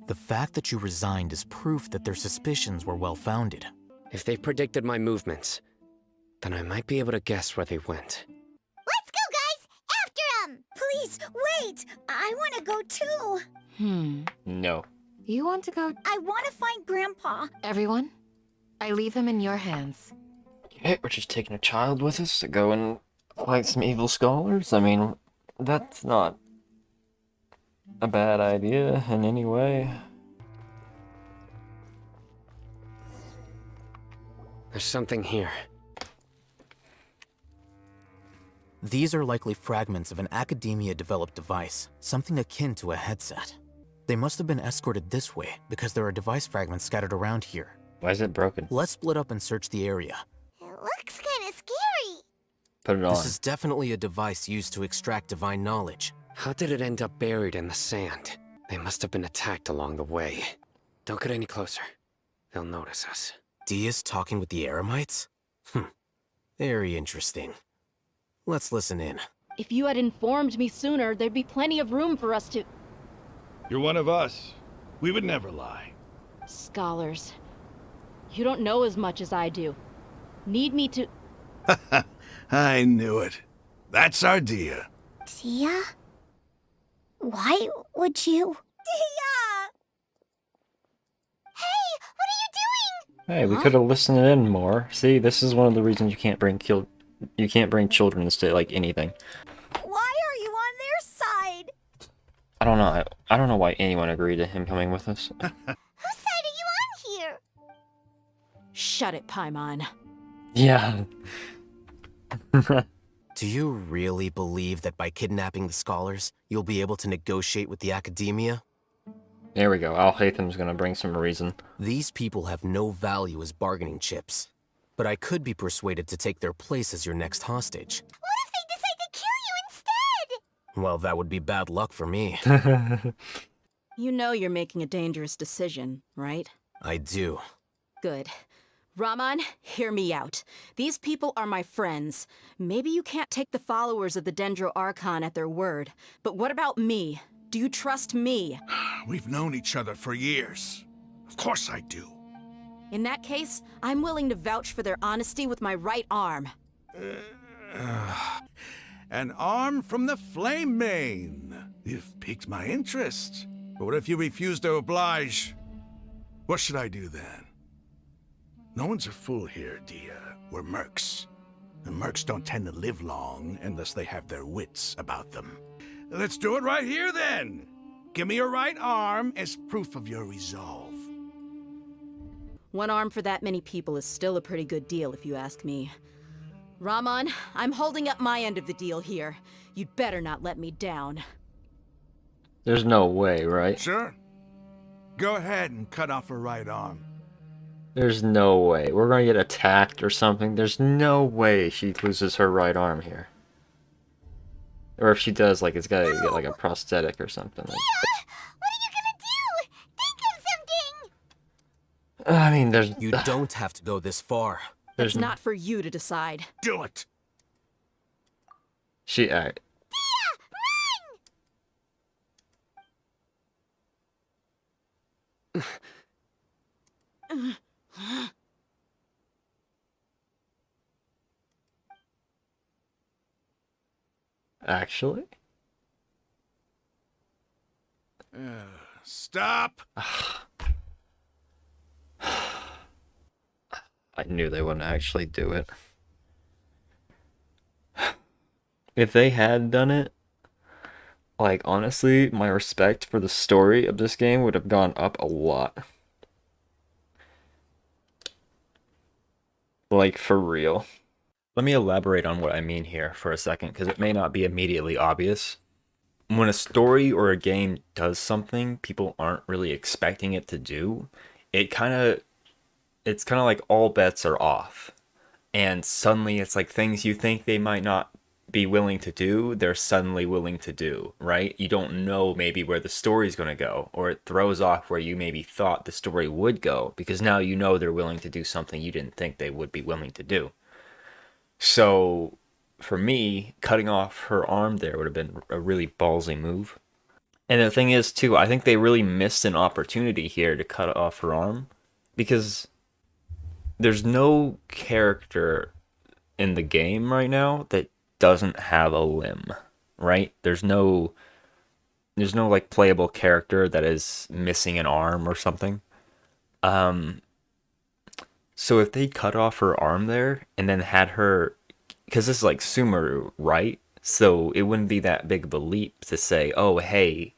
the fact that you resigned is proof that their suspicions were well-founded. If they predicted my movements, then I might be able to guess where they went. Let's go, guys! After him! Please, wait! I want to go too. No. You want to go? I want to find Grandpa. Everyone, I leave him in your hands. Okay, we're just taking a child with us to go and fight some evil scholars? I mean, that's not a bad idea in any way. There's something here. These are likely fragments of an Academia-developed device, something akin to a headset. They must have been escorted this way because there are device fragments scattered around here. Why is it broken? Let's split up and search the area. It looks kind of scary. Put it on. This is definitely a device used to extract divine knowledge. How did it end up buried in the sand? They must have been attacked along the way. Don't get any closer. They'll notice us. Dia's talking with the Eremites? Very interesting. Let's listen in. If you had informed me sooner, there'd be plenty of room for us to... You're one of us. We would never lie. Scholars. You don't know as much as I do. Need me to... I knew it. That's our Dia. Dia? Why would you... Dia! Hey, what are you doing? Hey, we could have listened in more. See, this is one of the reasons you can't bring children to like anything. Why are you on their side? I don't know. I don't know why anyone agreed to him coming with us. Whose side are you on here? Shut it, Paimon. Yeah. Do you really believe that by kidnapping the scholars, you'll be able to negotiate with the Academia? There we go. Al-Haytham's gonna bring some reason. These people have no value as bargaining chips. But I could be persuaded to take their place as your next hostage. What if they decide to kill you instead? Well, that would be bad luck for me. You know you're making a dangerous decision, right? I do. Good. Raman, hear me out. These people are my friends. Maybe you can't take the followers of the Dendro Archon at their word, but what about me? Do you trust me? We've known each other for years. Of course I do. In that case, I'm willing to vouch for their honesty with my right arm. An arm from the Flame Mane. You've piqued my interest. But what if you refuse to oblige? What should I do then? No one's a fool here, Dia. We're mercs. And mercs don't tend to live long unless they have their wits about them. Let's do it right here then. Give me your right arm as proof of your resolve. One arm for that many people is still a pretty good deal, if you ask me. Raman, I'm holding up my end of the deal here. You'd better not let me down. There's no way, right? Sure. Go ahead and cut off her right arm. There's no way. We're gonna get attacked or something. There's no way she loses her right arm here. Or if she does, like, it's gotta get like a prosthetic or something. Like, What are you gonna do? Think of something! I mean, there's... You don't have to go this far. It's not for you to decide. Do it! She... Actually? Stop! I knew they wouldn't actually do it. If they had done it, like, honestly, my respect for the story of this game would have gone up a lot. Like, for real. Let me elaborate on what I mean here for a second, because it may not be immediately obvious. When a story or a game does something people aren't really expecting it to do, it kind of it's kind of like all bets are off. And suddenly it's like things you think they might not be willing to do, they're suddenly willing to do, right? You don't know maybe where the story's going to go, or it throws off where you maybe thought the story would go, because now you know they're willing to do something you didn't think they would be willing to do. So for me, cutting off her arm there would have been a really ballsy move. And the thing is, too, I think they really missed an opportunity here to cut off her arm, because there's no character in the game right now that doesn't have a limb, right? There's no like playable character that is missing an arm or something. Um so if they cut off her arm there and then had her, because this is like Sumeru, right? So it wouldn't be that big of a leap to say, "Oh, hey,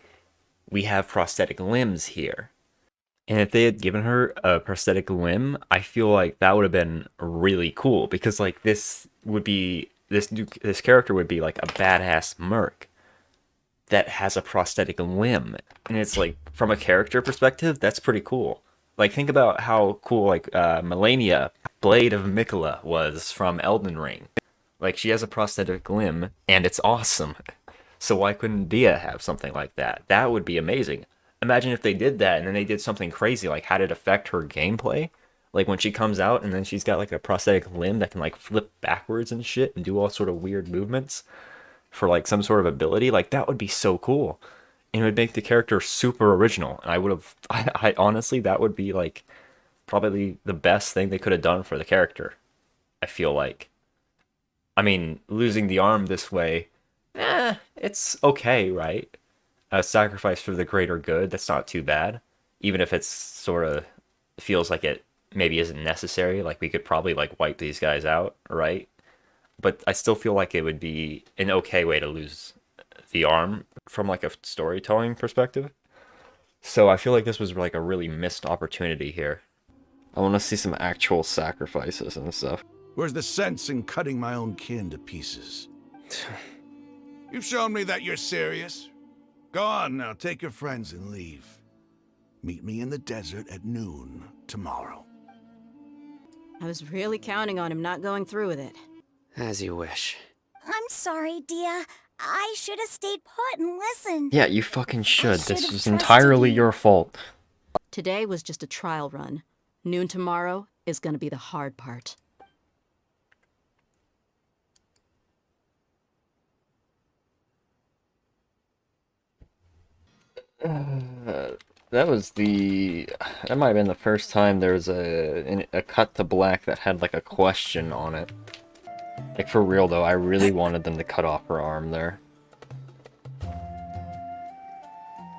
we have prosthetic limbs here." And if they had given her a prosthetic limb, I feel like that would have been really cool, because like this character would be like a badass merc that has a prosthetic limb, and it's like from a character perspective, that's pretty cool. Like think about how cool like Melania, Blade of Mikola, was from Elden Ring. Like she has a prosthetic limb, and it's awesome. So why couldn't Dia have something like that? That would be amazing. Imagine if they did that and then they did something crazy, like had it affect her gameplay. Like when she comes out and then she's got like a prosthetic limb that can like flip backwards and shit and do all sort of weird movements for like some sort of ability. Like that would be so cool. And it would make the character super original. And I would have, I honestly, that would be like probably the best thing they could have done for the character. I feel like. I mean, losing the arm this way, it's okay, right? A sacrifice for the greater good, that's not too bad. Even if it's sort of feels like it maybe isn't necessary, like we could probably like wipe these guys out, right? But I still feel like it would be an okay way to lose the arm from like a storytelling perspective. So I feel like this was like a really missed opportunity here. I want to see some actual sacrifices and stuff. Where's the sense in cutting my own kin to pieces? You've shown me that you're serious. Go on now, take your friends and leave. Meet me in the desert at noon tomorrow. I was really counting on him not going through with it. As you wish. I'm sorry, Dia. I should have stayed put and listened. Yeah, you fucking should. This should've was trusted entirely you. your fault. Today was just a trial run. Noon tomorrow is gonna be the hard part. That was that might have been the first time there was a cut to black that had like a question on it. Like for real though, I really wanted them to cut off her arm there.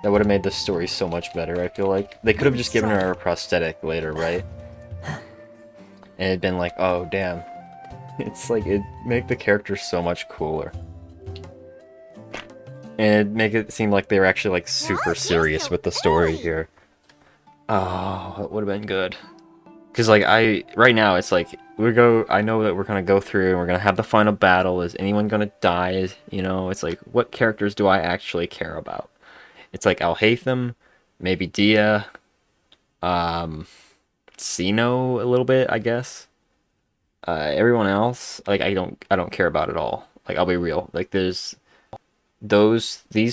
That would have made the story so much better, I feel like. They could have just given her a prosthetic later, right? And it'd been like, oh damn. It's like, it'd make the character so much cooler. And it'd make it seem like they were actually like super serious with the story here. Oh, it would have been good. Because like right now it's like, I know that we're gonna go through and we're gonna have the final battle. Is anyone gonna die? You know, it's like, what characters do I actually care about? It's like Alhaitham, maybe Dia, Sino a little bit, I guess. Everyone else, like I don't care about at all. Like I'll be real. Like these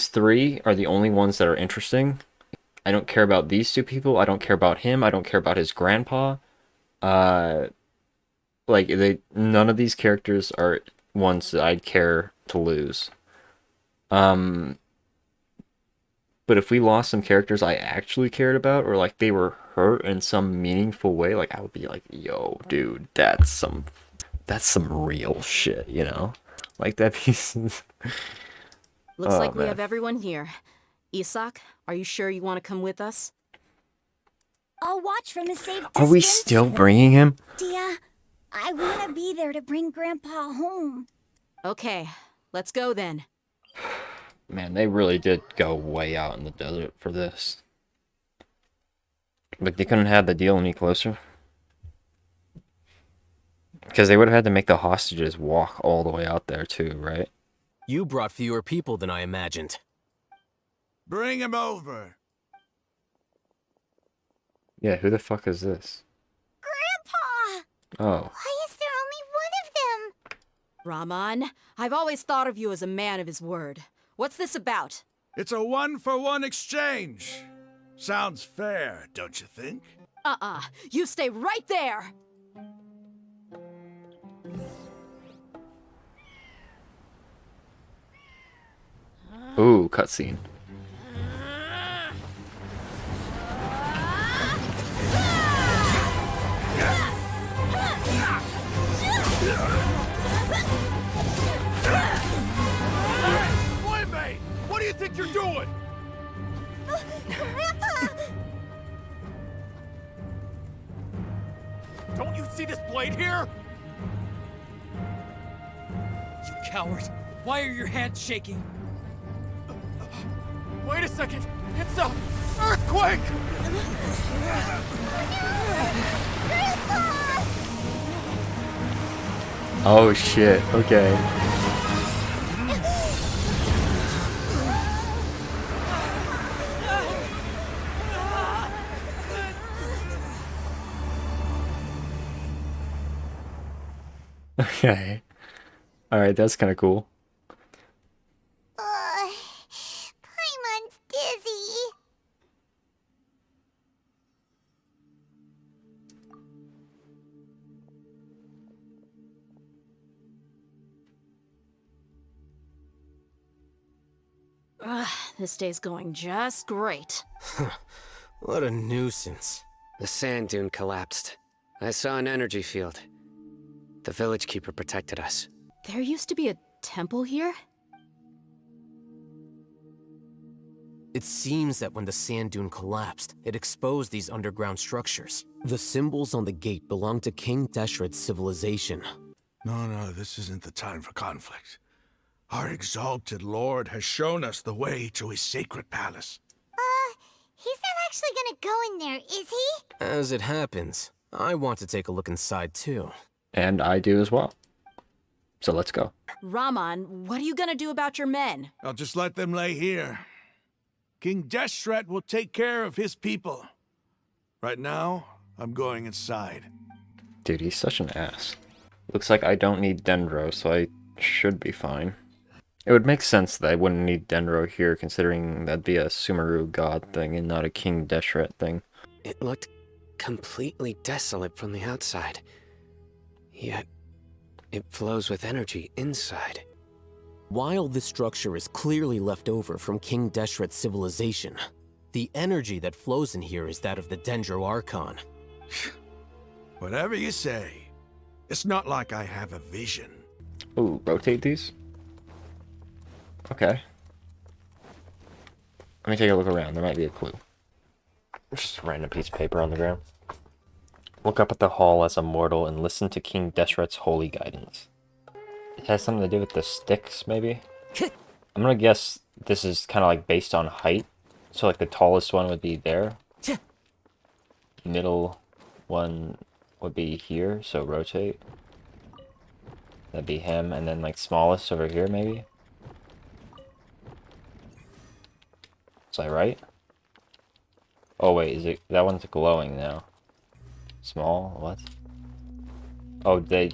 three are the only ones that are interesting. I don't care about these two people. I don't care about him. I don't care about his grandpa. Like none of these characters are ones that I'd care to lose. But if we lost some characters I actually cared about, or like they were hurt in some meaningful way, like I would be like, yo, dude, that's some real shit, you know? Like that piece Looks Oh, like we man. have everyone here. Isak, are you sure you want to come with us? I'll watch from a safe Are we distance. still bringing him? Dia, I want to be there to bring Grandpa home. Okay, let's go then. Man, they really did go way out in the desert for this. Like, they couldn't have the deal any closer. Because they would have had to make the hostages walk all the way out there too, right? You brought fewer people than I imagined. Bring him over. Yeah, who the fuck is this? Grandpa! Oh. Why is there only one of them? Rahman, I've always thought of you as a man of his word. What's this about? It's a one-for-one exchange. Sounds fair, don't you think? You stay right there! Ooh, cutscene. Flame! What do you think you're doing? Grandpa! Don't you see this blade here? You coward! Why are your hands shaking? Wait a second! It's a earthquake! Oh shit, okay. Okay. Alright, that's kind of cool. Paimon's dizzy. This day's going just great. What a nuisance. The sand dune collapsed. I saw an energy field. The village keeper protected us. There used to be a temple here? It seems that when the sand dune collapsed, it exposed these underground structures. The symbols on the gate belong to King Deshret's civilization. No, this isn't the time for conflict. Our exalted lord has shown us the way to his sacred palace. He's not actually gonna go in there, is he? As it happens, I want to take a look inside too. And I do as well. So let's go. Rahman, what are you gonna do about your men? I'll just let them lay here. King Deshret will take care of his people. Right now, I'm going inside. Dude, he's such an ass. Looks like I don't need Dendro, so I should be fine. It would make sense that I wouldn't need Dendro here, considering that'd be a Sumeru god thing and not a King Deshret thing. It looked completely desolate from the outside. Yet, it flows with energy inside. While this structure is clearly left over from King Deshret's civilization, the energy that flows in here is that of the Dendro Archon. Whatever you say. It's not like I have a vision. Ooh, rotate these? Okay. Let me take a look around. There might be a clue. Just a random piece of paper on the ground. Look up at the hall as a mortal and listen to King Deshret's holy guidance. It has something to do with the sticks, maybe? I'm gonna guess this is kind of like based on height. So like the tallest one would be there. Middle one would be here, so rotate. That'd be him, and then like smallest over here, maybe? Is that right? Oh wait, is it, that one's glowing now. Small? What? Oh, they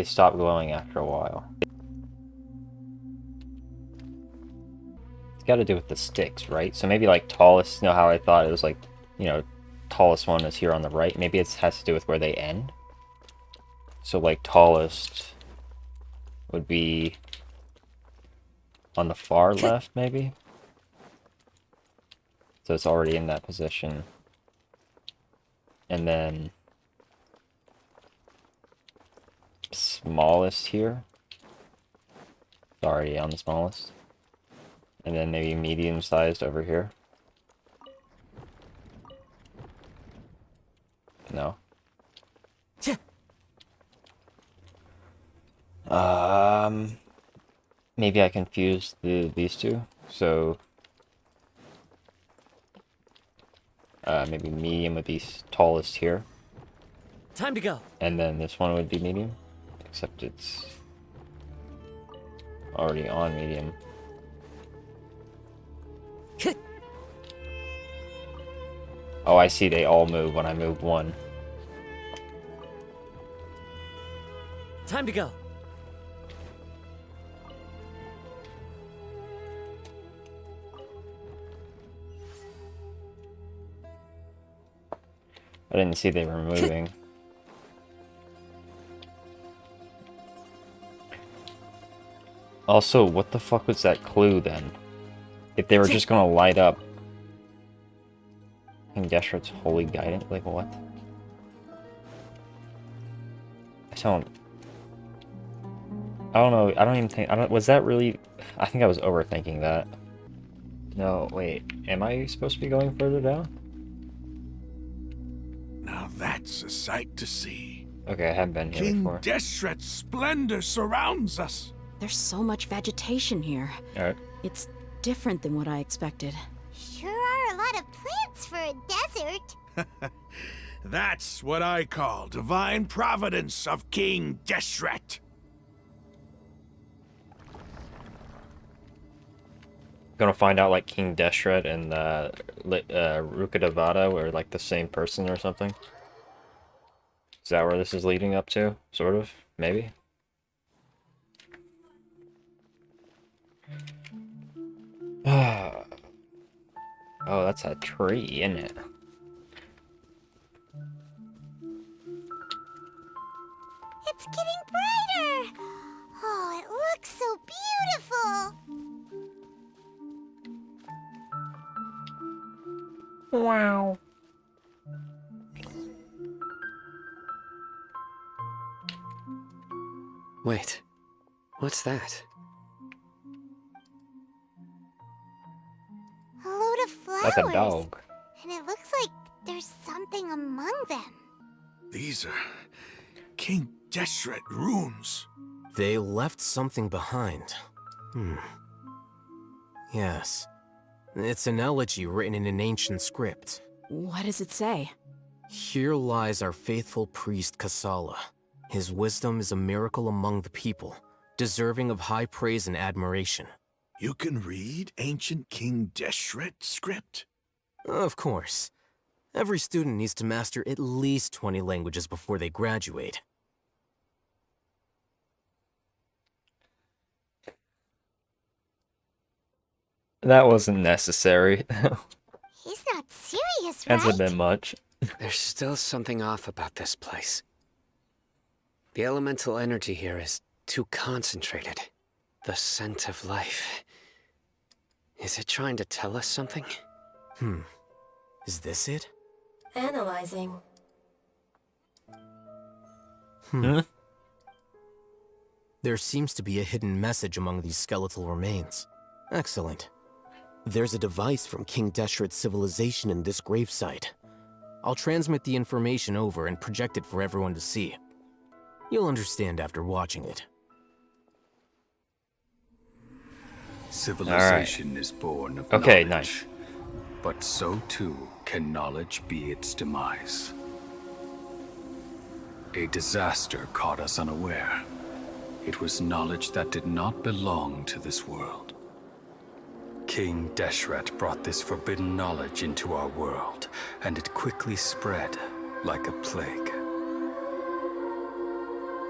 stop glowing after a while. It's got to do with the sticks, right? So maybe like tallest, you know how I thought it was like, you know, tallest one is here on the right. Maybe it has to do with where they end. So like tallest would be on the far left, maybe? So it's already in that position. And then smallest here. It's already on the smallest. And then maybe medium-sized over here. No. Maybe I confused these two. So maybe medium would be tallest here. Time to go. And then this one would be medium, except it's already on medium. Oh, I see, they all move when I move one. Time to go. I didn't see they were moving. Also, what the fuck was that clue then? If they were just gonna light up King Deshret's holy guidance, like what? I don't know, I don't even think, was that really, I think I was overthinking that. No, wait, am I supposed to be going further down? Now that's a sight to see. Okay, I haven't been here King before. Deshret's splendor surrounds us. There's so much vegetation here. Alright. It's different than what I expected. Sure are a lot of plants for a desert. That's what I call divine providence of King Deshret. Gonna find out like King Deshret and Rukkhadevata were like the same person or something. Is that where this is leading up to? Sort of? Maybe? Oh, that's a tree, isn't it? It's getting brighter. Oh, it looks so beautiful. Wow. Wait, what's that? A load of flowers. That's a dog. And it looks like there's something among them. These are King Deshret runes. They left something behind. Yes. It's an elegy written in an ancient script. What does it say? Here lies our faithful priest Kasala. His wisdom is a miracle among the people, deserving of high praise and admiration. You can read ancient King Deshret script? Of course. Every student needs to master at least 20 languages before they graduate. That wasn't necessary. He's not serious, That's right? a bit much. There's still something off about this place. The elemental energy here is too concentrated. The scent of life. Is it trying to tell us something? Is this it? Analyzing. There seems to be a hidden message among these skeletal remains. Excellent. There's a device from King Deshret's civilization in this gravesite. I'll transmit the information over and project it for everyone to see. You'll understand after watching it. Civilization is born of Okay, knowledge. nice. But so too can knowledge be its demise. A disaster caught us unaware. It was knowledge that did not belong to this world. King Deshret brought this forbidden knowledge into our world, and it quickly spread like a plague.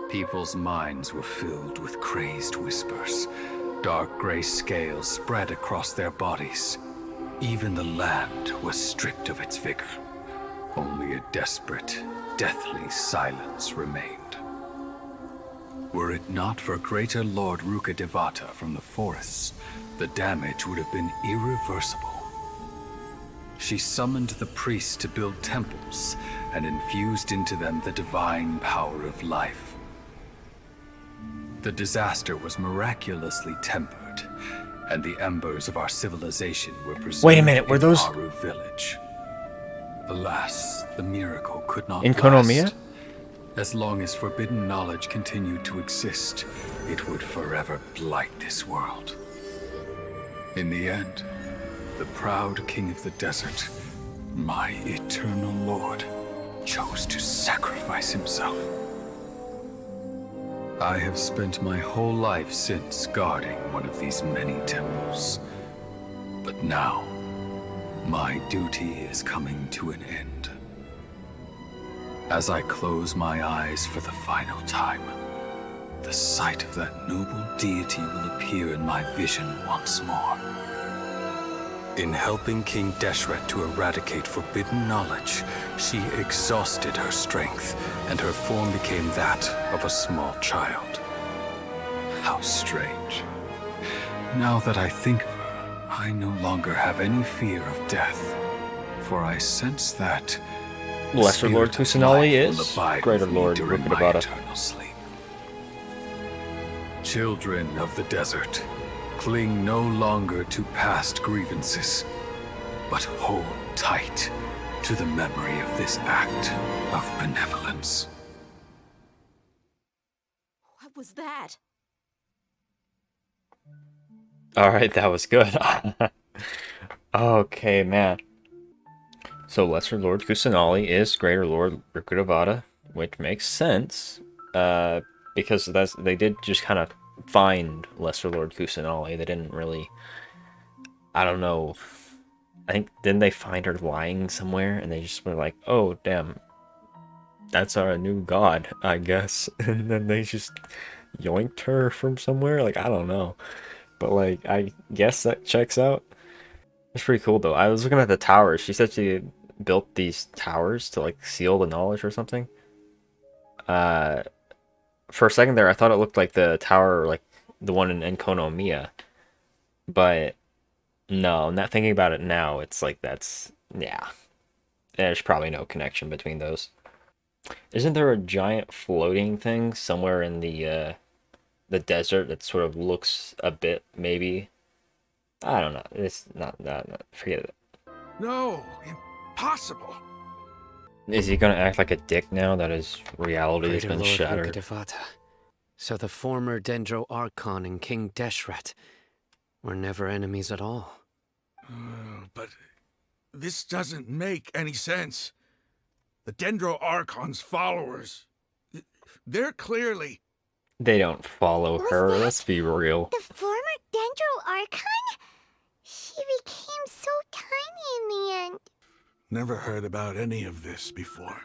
People's minds were filled with crazed whispers. Dark gray scales spread across their bodies. Even the land was stripped of its vigor. Only a desperate, deathly silence remained. Were it not for greater Lord Rukkhadevata from the forests, the damage would have been irreversible. She summoned the priests to build temples and infused into them the divine power of life. The disaster was miraculously tempered, and the embers of our civilization were preserved Wait a minute, were in those Aru village. Alas, the miracle could not in last. Konomiya? As long as forbidden knowledge continued to exist, it would forever blight this world. In the end, the proud king of the desert, my eternal lord, chose to sacrifice himself. I have spent my whole life since guarding one of these many temples. But now, my duty is coming to an end. As I close my eyes for the final time, the sight of that noble deity will appear in my vision once more. In helping King Deshret to eradicate forbidden knowledge, she exhausted her strength, and her form became that of a small child. How strange. Now that I think of her, I no longer have any fear of death, for I sense that Lesser Lord Kusanali is Greater Lord Rukkhadevata. Children of the desert, cling no longer to past grievances, but hold tight to the memory of this act of benevolence. What was that? Alright, that was good. Okay, man. So Lesser Lord Kusanali is Greater Lord Rukkhadevata, which makes sense, because they did just kind of find Lesser Lord Kusanali. They didn't really, I don't know, I think, didn't they find her lying somewhere, and they just were like, oh, damn, that's our new god, I guess, and then they just yoinked her from somewhere, like, I don't know, but, like, I guess that checks out. It's pretty cool, though. I was looking at the towers. She said she built these towers to, like, seal the knowledge or something. For a second there, I thought it looked like the tower, like the one in Konomiya. But no, not thinking about it now, it's like yeah. There's probably no connection between those. Isn't there a giant floating thing somewhere in the desert that sort of looks a bit, maybe? I don't know. It's not forget it. No, impossible. Is he gonna act like a dick now that his reality has Greater been Lord shattered? Rukkhadevata. So the former Dendro Archon and King Deshret were never enemies at all. But this doesn't make any sense. The Dendro Archon's followers, they're clearly... They don't follow her, let's be real. The former Dendro Archon? She became so tiny in the end. Never heard about any of this before.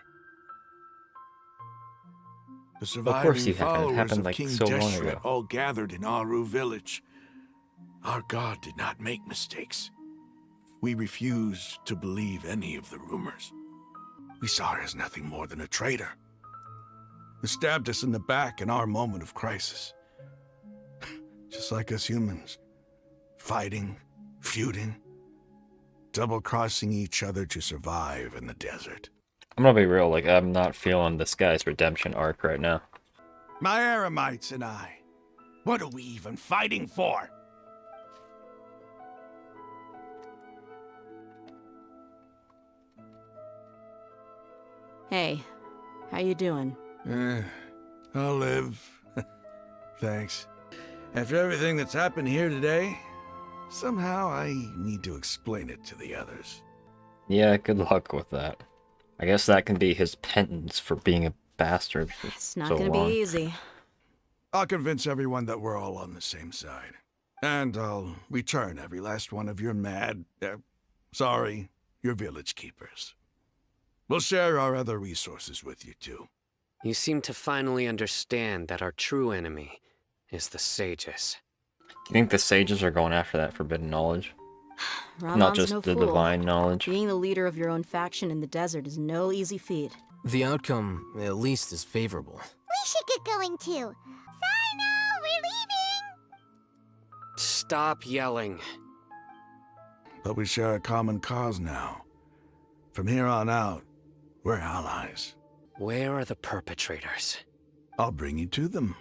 The Of course surviving you haven't. It followers happened of like King so long Deshret ago. all gathered in Aru village. Our god did not make mistakes. We refused to believe any of the rumors. We saw her as nothing more than a traitor, who stabbed us in the back in our moment of crisis. Just like us humans. Fighting, feuding, double-crossing each other to survive in the desert. I'm gonna be real, like, I'm not feeling this guy's redemption arc right now. My Eremites and I. What are we even fighting for? Hey, how you doing? I'll live. Thanks. After everything that's happened here today, somehow I need to explain it to the others. Yeah, good luck with that. I guess that can be his penance for being a bastard for It's not so gonna long. be easy. I'll convince everyone that we're all on the same side. And I'll return every last one of your your village keepers. We'll share our other resources with you too. You seem to finally understand that our true enemy is the sages. Do you think the sages are going after that forbidden knowledge? Not Ramon's just no the fool. divine knowledge? Being the leader of your own faction in the desert is no easy feat. The outcome, at least, is favorable. We should get going too. Sino, we're leaving! Stop yelling. But we share a common cause now. From here on out, we're allies. Where are the perpetrators? I'll bring you to them.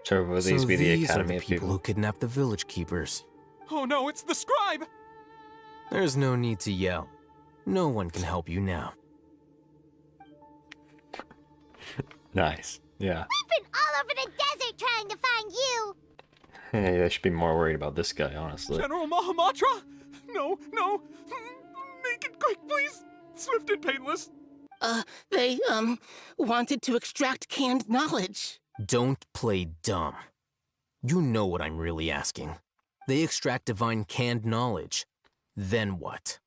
So will these be the academy are of the people people? who kidnapped the village keepers. Oh no, it's the scribe! There's no need to yell. No one can help you now. Nice. Yeah. We've been all over the desert trying to find you. Hey, they should be more worried about this guy, honestly. General Mahamatra? No, no. Make it quick, please. Swift and painless. They, wanted to extract canned knowledge. Don't play dumb. You know what I'm really asking. They extract divine canned knowledge. Then what?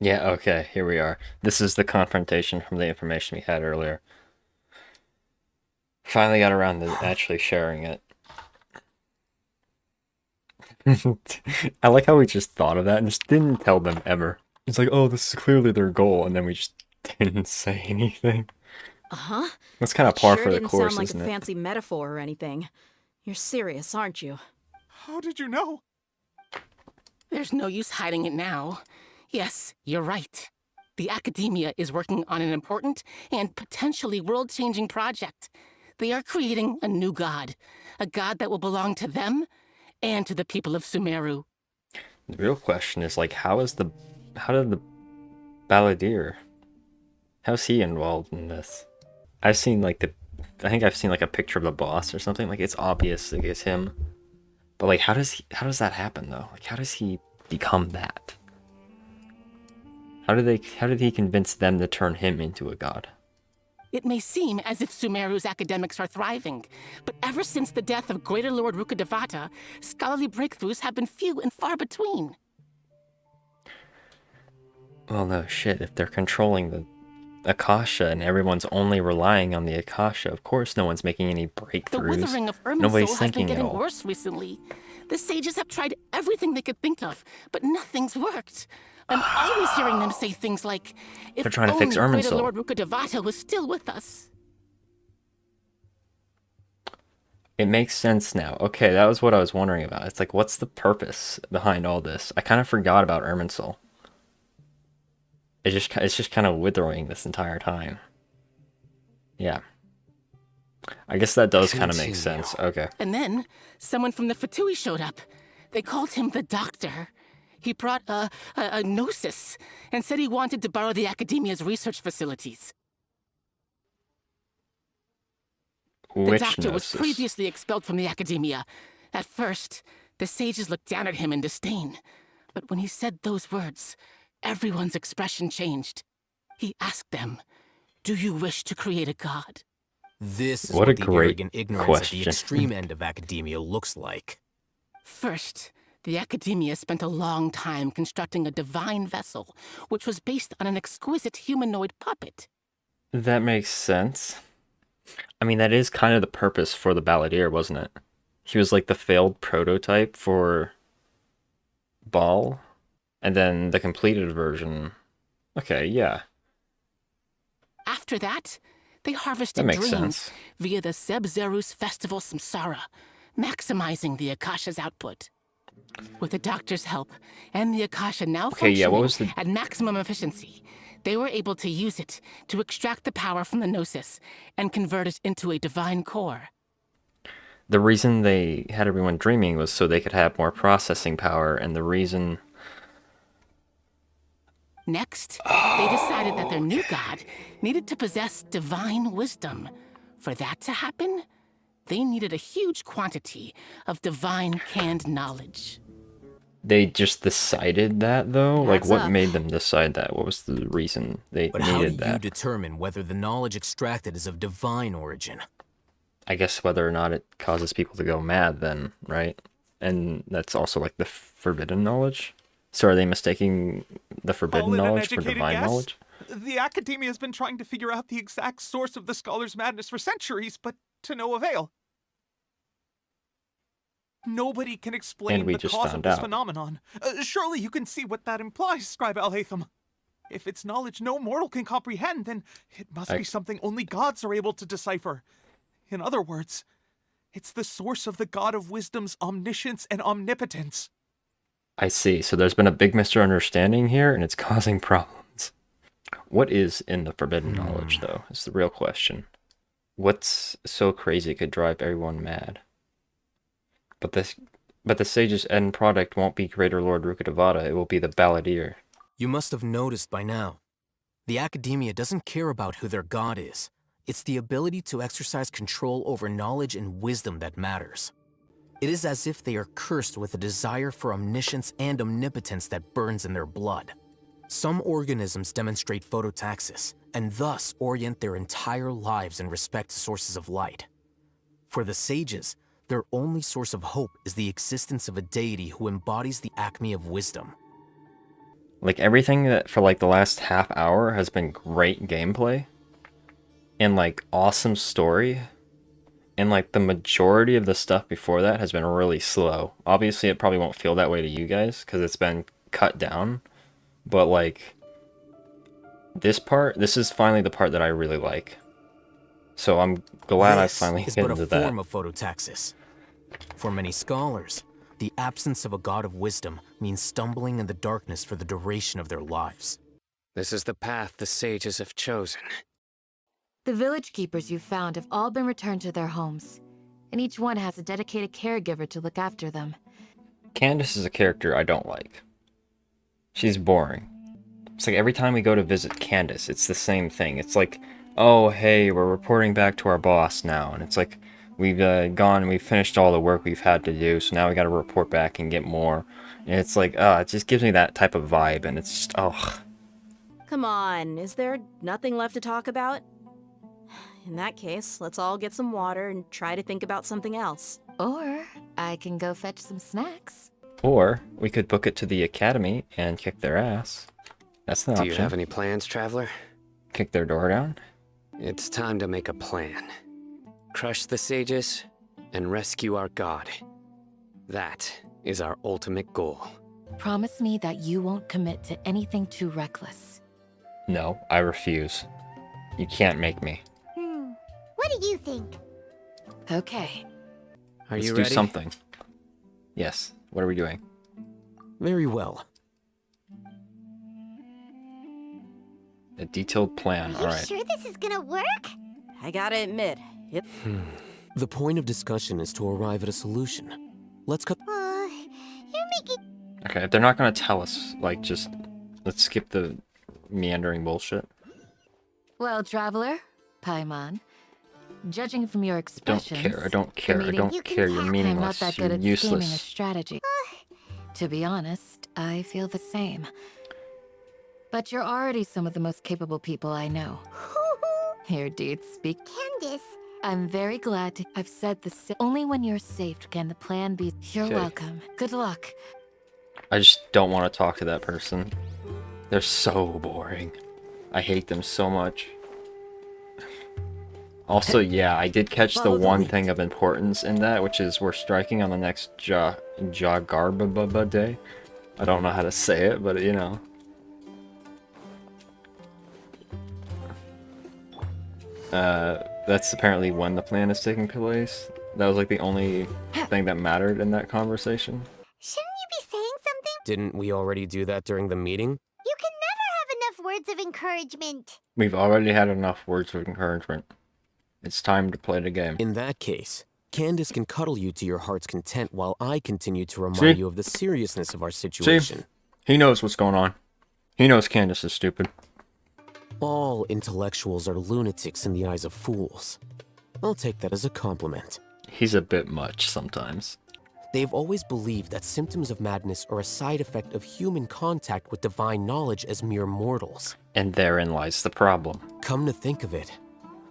Yeah, okay, here we are. This is the confrontation from the information we had earlier. Finally got around to actually sharing it. I like how we just thought of that and just didn't tell them ever. It's like, oh, this is clearly their goal, and then we just didn't say anything. Uh-huh. That's kind of par Sure for the didn't course, sound like isn't a it? fancy metaphor or anything. You're serious, aren't you? How did you know? There's no use hiding it now. Yes, you're right. The Academia is working on an important and potentially world-changing project. They are creating a new god. A god that will belong to them and to the people of Sumeru. The real question is, like, how did the Balladeer, how's he involved in this? I think I've seen like a picture of the boss or something. Like, it's obvious like it's him, but like, how does that happen though? Like, how does he become that? How did he convince them to turn him into a god? It may seem as if Sumeru's academics are thriving, but ever since the death of Greater Lord Rukkhadevata, scholarly breakthroughs have been few and far between. Well, no shit. If they're controlling the Akasha and everyone's only relying on the Akasha, of course no one's making any breakthroughs. The withering of Irminsul Nobody's has been thinking at getting all. worse recently. The sages have tried everything they could think of, but nothing's worked. I'm always hearing them say things like, if They're trying to fix only Greater Irminsul. Lord Rukkhadevata was still with us. It makes sense now. Okay, that was what I was wondering about. It's like, what's the purpose behind all this? I kind of forgot about Irminsul. It's just kind of withering this entire time. Yeah. I guess that does kind of make sense. Okay. And then, someone from the Fatui showed up. They called him the Doctor. He brought a gnosis and said he wanted to borrow the Academia's research facilities. Which The Doctor was gnosis? previously expelled from the Academia. At first, the sages looked down at him in disdain. But when he said those words, everyone's expression changed. He asked them, "Do you wish to create a god?" This is What what, a the great arrogant ignorance at question. the extreme end of academia looks like. First, the Academia spent a long time constructing a divine vessel, which was based on an exquisite humanoid puppet. That makes sense. I mean, that is kind of the purpose for the Balladeer, wasn't it? He was like the failed prototype for Ball, and then the completed version. Okay, yeah. After that, they harvested That makes dreams sense. via the Zeb-Zerus Festival Samsara, maximizing the Akasha's output. With the Doctor's help, and the Akasha now Okay, yeah, what was functioning at maximum efficiency, they were able to use it to extract the power from the Gnosis and convert it into a divine core. The reason they had everyone dreaming was so they could have more processing power, and the reason... Next, they decided that their new god needed to possess divine wisdom. For that to happen, they needed a huge quantity of divine canned knowledge. They just decided that, though? Like, Adds what up. made them decide that? What was the reason they But how do needed you that? determine whether the knowledge extracted is of divine origin? I guess whether or not it causes people to go mad then, right? And that's also like the forbidden knowledge? So are they mistaking the forbidden Call it an knowledge for educated divine guess? knowledge? The Academia has been trying to figure out the exact source of the scholar's madness for centuries, but to no avail. Nobody can explain we the just cause of found this out. phenomenon. Surely you can see what that implies, Scribe Alhaitham. If it's knowledge no mortal can comprehend, then it must be something only gods are able to decipher. In other words, it's the source of the God of Wisdom's omniscience and omnipotence. I see. So there's been a big misunderstanding here, and it's causing problems. What is in the forbidden knowledge, though, is the real question. What's so crazy it could drive everyone mad? But the sage's end product won't be Greater Lord Rukkhadevata, it will be the Balladeer. You must have noticed by now. The Academia doesn't care about who their god is. It's the ability to exercise control over knowledge and wisdom that matters. It is as if they are cursed with a desire for omniscience and omnipotence that burns in their blood. Some organisms demonstrate phototaxis, and thus orient their entire lives in respect to sources of light. For the sages, their only source of hope is the existence of a deity who embodies the acme of wisdom. Like, everything that for like the last half hour has been great gameplay and like awesome story, and like the majority of the stuff before that has been really slow. Obviously it probably won't feel that way to you guys because it's been cut down, but like this is finally the part that I really like, so I'm glad I finally This is hit but into a that. form of phototaxis. For many scholars, the absence of a god of wisdom means stumbling in the darkness for the duration of their lives. This is the path the sages have chosen. The village keepers you found have all been returned to their homes, and each one has a dedicated caregiver to look after them. Candace is a character I don't like. She's boring. It's like every time we go to visit Candace, it's the same thing. It's like, oh, hey, we're reporting back to our boss now. And it's like, we've gone and we've finished all the work we've had to do, so now we gotta report back and get more. And it's like, it just gives me that type of vibe, and it's just, oh. Come on, is there nothing left to talk about? In that case, let's all get some water and try to think about something else. Or I can go fetch some snacks. Or we could book it to the academy and kick their ass. That's an option. Do you have any plans, traveler? Kick their door down? It's time to make a plan. Crush the sages and rescue our god. That is our ultimate goal. Promise me that you won't commit to anything too reckless. No, I refuse. You can't make me. What do you think? Okay. Are Let's you do ready? something. Yes. What are we doing? Very well. A detailed plan. You Alright. sure this is gonna work? I gotta admit, it... The point of discussion is to arrive at a solution. Let's cut. You're making... Okay, if they're not gonna tell us, like, just let's skip the meandering bullshit. Well, traveler, Paimon, judging from your expressions, I don't care. I don't care. You're I'm not meaningless. that You're good at scheming a useless. strategy. To be honest, I feel the same. But you're already some of the most capable people I know. Your deeds speak. Candace. I'm very glad to. I've said only when you're safe can the plan be. You're Okay. welcome. Good luck. I just don't want to talk to that person. They're so boring. I hate them so much. Also, yeah, I did catch the Follow the one lead. thing of importance in that, which is we're striking on the next Jagarbaba day. I don't know how to say it, but you know. That's apparently when the plan is taking place. That was like the only thing that mattered in that conversation. Shouldn't you be saying something? Didn't we already do that during the meeting? You can never have enough words of encouragement. We've already had enough words of encouragement. It's time to play the game. In that case, Candace can cuddle you to your heart's content while I continue to remind See? you of the seriousness of our See? situation. He knows what's going on. He knows Candace is stupid. All intellectuals are lunatics in the eyes of fools. I'll take that as a compliment. He's a bit much sometimes. They've always believed that symptoms of madness are a side effect of human contact with divine knowledge as mere mortals. And therein lies the problem. Come to think of it,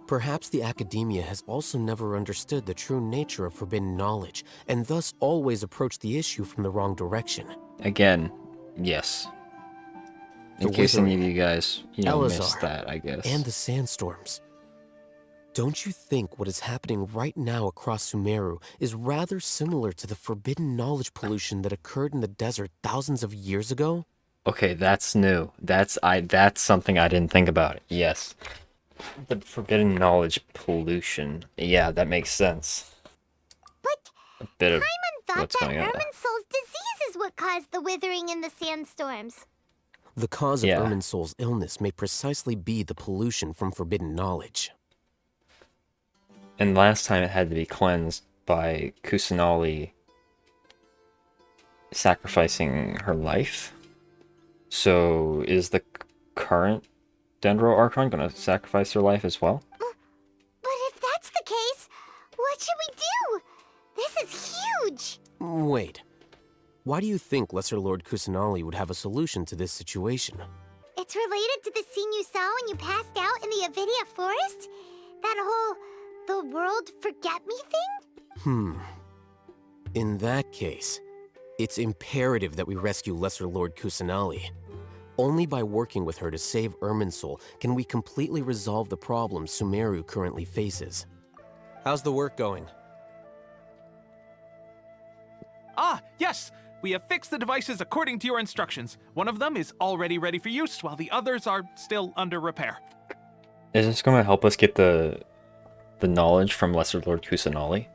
perhaps the academia has also never understood the true nature of forbidden knowledge, and thus always approached the issue from the wrong direction. Again, yes. In The case any of Withering, you guys, missed Elazar, that, I guess. and the sandstorms. Don't you think what is happening right now across Sumeru is rather similar to the forbidden knowledge pollution that occurred in the desert thousands of years ago? Okay, that's new. That's something I didn't think about. Yes. The forbidden knowledge pollution. Yeah, that makes sense. But a bit of Paimon thought what's that going on. Irminsol's disease is what caused the withering and the sandstorms. The cause of Yeah. Irminsol's illness may precisely be the pollution from forbidden knowledge. And last time it had to be cleansed by Kusanali sacrificing her life. So is the current Dendro Archon gonna sacrifice her life as well? But if that's the case, what should we do? This is huge! Wait. Why do you think Lesser Lord Kusanali would have a solution to this situation? It's related to the scene you saw when you passed out in the Avidia forest? That whole the world forget me thing? In that case, it's imperative that we rescue Lesser Lord Kusanali. Only by working with her to save Irminsul can we completely resolve the problems Sumeru currently faces. How's the work going? Ah, yes! We have fixed the devices according to your instructions. One of them is already ready for use, while the others are still under repair. Is this gonna help us get the knowledge from Lesser Lord Kusanali?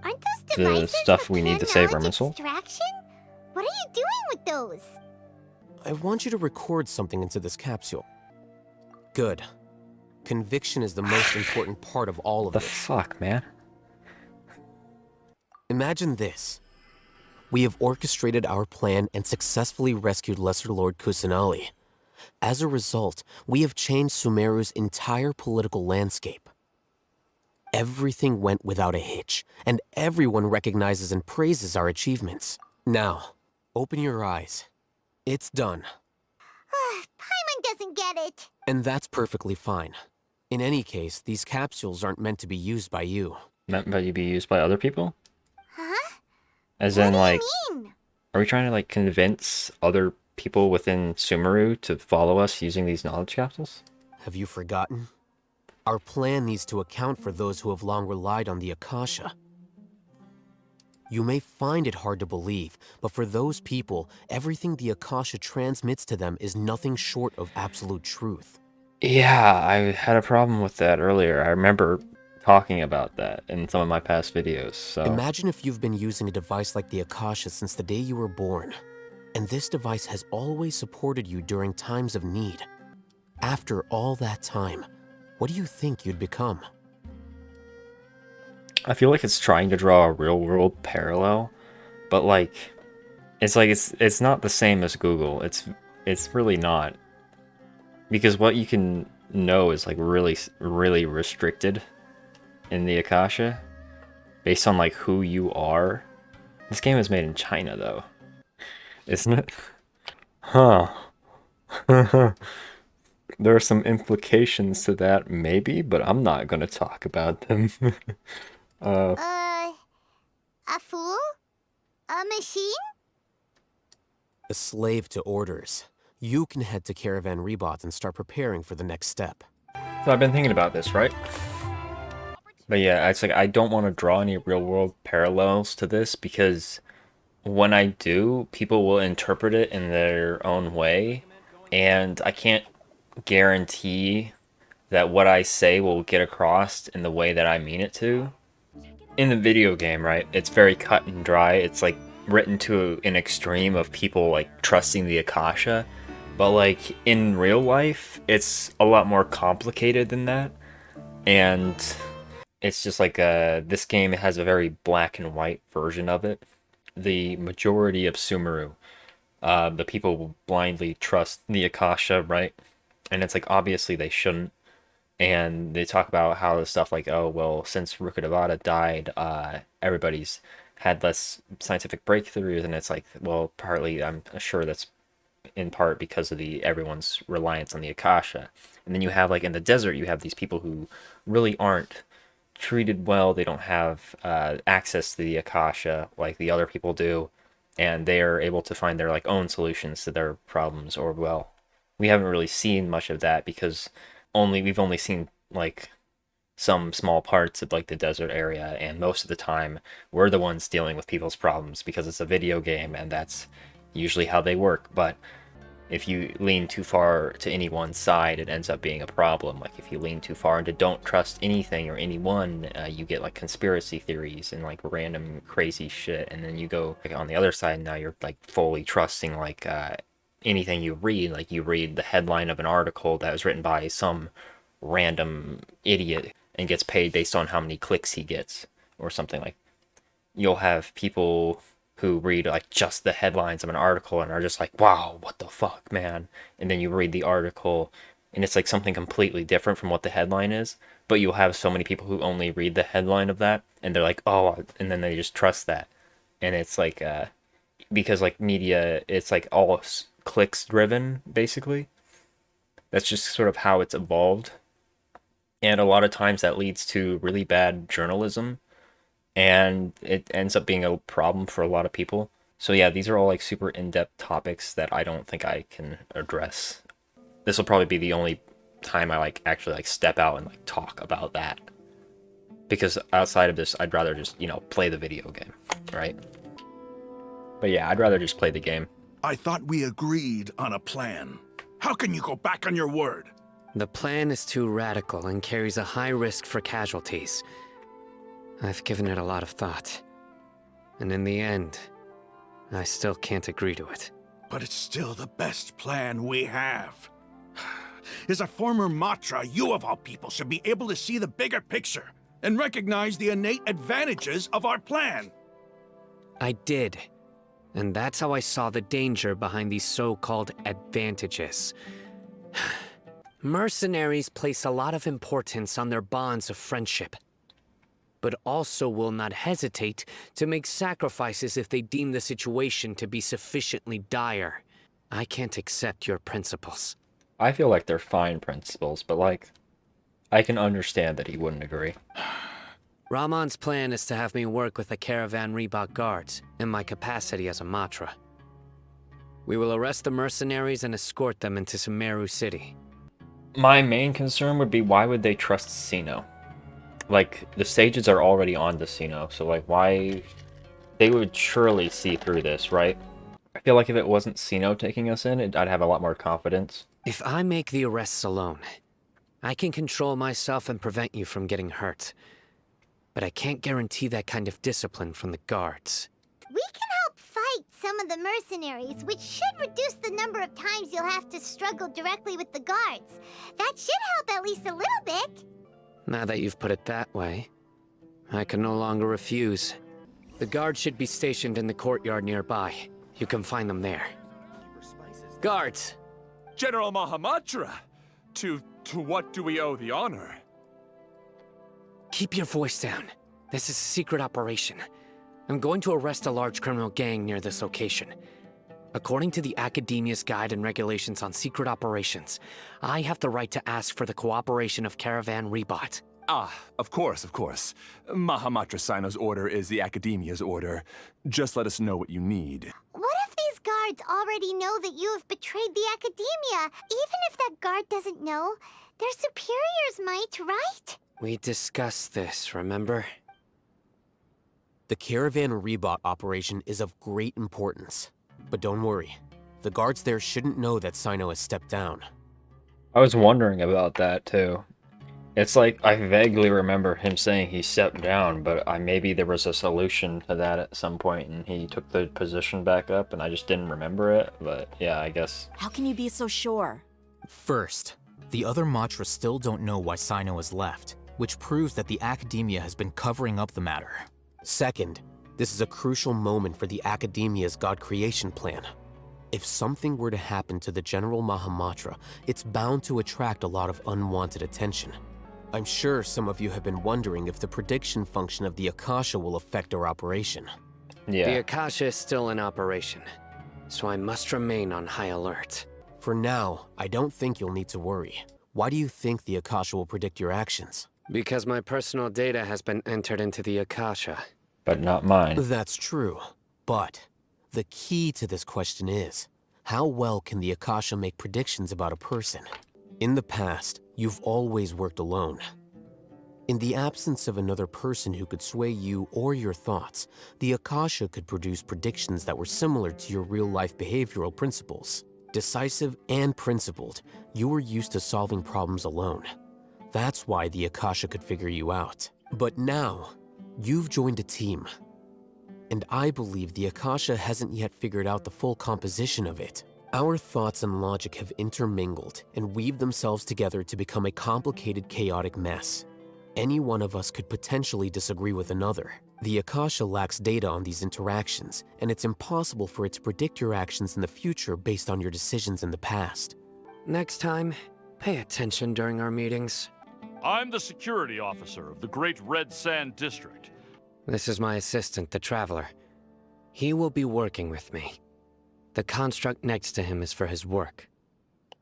Aren't those The devices stuff for we need to pan save knowledge Irminsul? extraction? What are you doing with those? I want you to record something into this capsule. Good. Conviction is the most important part of all of The this. fuck, man? Imagine this. We have orchestrated our plan and successfully rescued Lesser Lord Kusanali. As a result, we have changed Sumeru's entire political landscape. Everything went without a hitch, and everyone recognizes and praises our achievements. Now, open your eyes. It's done. Paimon doesn't get it. And that's perfectly fine. In any case, these capsules aren't meant to be used by you. Meant by you be used by other people? Huh? As What in, do you like, mean? are we trying to, like, convince other people within Sumeru to follow us using these knowledge capsules? Have you forgotten? Our plan needs to account for those who have long relied on the Akasha. You may find it hard to believe, but for those people, everything the Akasha transmits to them is nothing short of absolute truth. Yeah, I had a problem with that earlier. I remember talking about that in some of my past videos, so... Imagine if you've been using a device like the Akasha since the day you were born, and this device has always supported you during times of need. After all that time, what do you think you'd become? I feel like it's trying to draw a real-world parallel, but it's not the same as Google. It's really not. Because what you can know is like really restricted in the Akasha based on like who you are. This game is made in China though. Isn't it? Huh. There are some implications to that maybe, but I'm not gonna talk about them. A fool? A machine? A slave to orders. You can head to Caravan Rebot and start preparing for the next step. So I've been thinking about this, right? But yeah, it's like I don't want to draw any real-world parallels to this because when I do, people will interpret it in their own way, and I can't guarantee that what I say will get across in the way that I mean it to. In the video game, right, it's very cut and dry. It's like written to an extreme of people like trusting the Akasha, but like in real life, it's a lot more complicated than that, and it's just like this game has a very black and white version of it. The majority of Sumeru, the people will blindly trust the Akasha, right? And it's like obviously they shouldn't. And they talk about how the stuff like, oh well, since Rukkhadevata died, everybody's had less scientific breakthroughs, and it's like, well, partly I'm sure that's in part because of the everyone's reliance on the Akasha. And then you have like in the desert, you have these people who really aren't treated well. They don't have access to the Akasha like the other people do, and they are able to find their like own solutions to their problems. Or well, we haven't really seen much of that because we've only seen like some small parts of like the desert area, and most of the time we're the ones dealing with people's problems because it's a video game and that's usually how they work. But if you lean too far to any one side, it ends up being a problem. Like if you lean too far into don't trust anything or anyone, you get like conspiracy theories and like random crazy shit. And then you go like, on the other side, now you're like fully trusting like anything you read. Like you read the headline of an article that was written by some random idiot and gets paid based on how many clicks he gets or something. Like you'll have people who read like just the headlines of an article and are just like, wow, what the fuck, man? And then you read the article and it's like something completely different from what the headline is. But you'll have so many people who only read the headline of that and they're like, oh, and then they just trust that. And it's like, because like media, it's like all clicks driven, basically. That's just sort of how it's evolved. And a lot of times that leads to really bad journalism and it ends up being a problem for a lot of people. So yeah, these are all like super in-depth topics that I don't think I can address. This will probably be the only time I like actually like step out and like talk about that. Because outside of this, I'd rather just, you know, play the video game, right? But yeah, I'd rather just play the game. I thought we agreed on a plan. How can you go back on your word? The plan is too radical and carries a high risk for casualties. I've given it a lot of thought. And in the end, I still can't agree to it. But it's still the best plan we have. As a former Matra, you of all people should be able to see the bigger picture and recognize the innate advantages of our plan. I did. And that's how I saw the danger behind these so-called advantages. Mercenaries place a lot of importance on their bonds of friendship, but also will not hesitate to make sacrifices if they deem the situation to be sufficiently dire. I can't accept your principles. I feel like they're fine principles, but like, I can understand that he wouldn't agree. Rahman's plan is to have me work with the Caravan Reebok guards, in my capacity as a Matra. We will arrest the mercenaries and escort them into Sumeru City. My main concern would be, why would they trust Sinnoh? Like, the sages are already on to Sinnoh, so like, why... They would surely see through this, right? I feel like if it wasn't Sinnoh taking us in, I'd have a lot more confidence. If I make the arrests alone, I can control myself and prevent you from getting hurt. But I can't guarantee that kind of discipline from the guards. We can help fight some of the mercenaries, which should reduce the number of times you'll have to struggle directly with the guards. That should help at least a little bit. Now that you've put it that way, I can no longer refuse. The guards should be stationed in the courtyard nearby. You can find them there. Guards! General Mahamatra! To what do we owe the honor? Keep your voice down. This is a secret operation. I'm going to arrest a large criminal gang near this location. According to the Academia's Guide and Regulations on Secret Operations, I have the right to ask for the cooperation of Caravan Rebot. Ah, of course, of course. Mahamatra Sinnoh's order is the Academia's order. Just let us know what you need. What if these guards already know that you have betrayed the Academia? Even if that guard doesn't know, their superiors might, right? We discussed this, remember? The Caravan Rebot operation is of great importance. But don't worry, the guards there shouldn't know that Sinnoh has stepped down. I was wondering about that too. It's like, I vaguely remember him saying he stepped down, but maybe there was a solution to that at some point and he took the position back up and I just didn't remember it, but yeah, I guess. How can you be so sure? First, the other Matra still don't know why Sinnoh has left, which proves that the Academia has been covering up the matter. Second, this is a crucial moment for the Academia's God creation plan. If something were to happen to the General Mahamatra, it's bound to attract a lot of unwanted attention. I'm sure some of you have been wondering if the prediction function of the Akasha will affect our operation. Yeah. The Akasha is still in operation, so I must remain on high alert. For now, I don't think you'll need to worry. Why do you think the Akasha will predict your actions? Because my personal data has been entered into the Akasha. But not mine. That's true. But the key to this question is, how well can the Akasha make predictions about a person? In the past, you've always worked alone. In the absence of another person who could sway you or your thoughts, the Akasha could produce predictions that were similar to your real-life behavioral principles. Decisive and principled, you were used to solving problems alone. That's why the Akasha could figure you out. But now, you've joined a team. And I believe the Akasha hasn't yet figured out the full composition of it. Our thoughts and logic have intermingled and weaved themselves together to become a complicated, chaotic mess. Any one of us could potentially disagree with another. The Akasha lacks data on these interactions, and it's impossible for it to predict your actions in the future based on your decisions in the past. Next time, pay attention during our meetings. I'm the security officer of the Great Red Sand District. This is my assistant, the Traveler. He will be working with me. The construct next to him is for his work.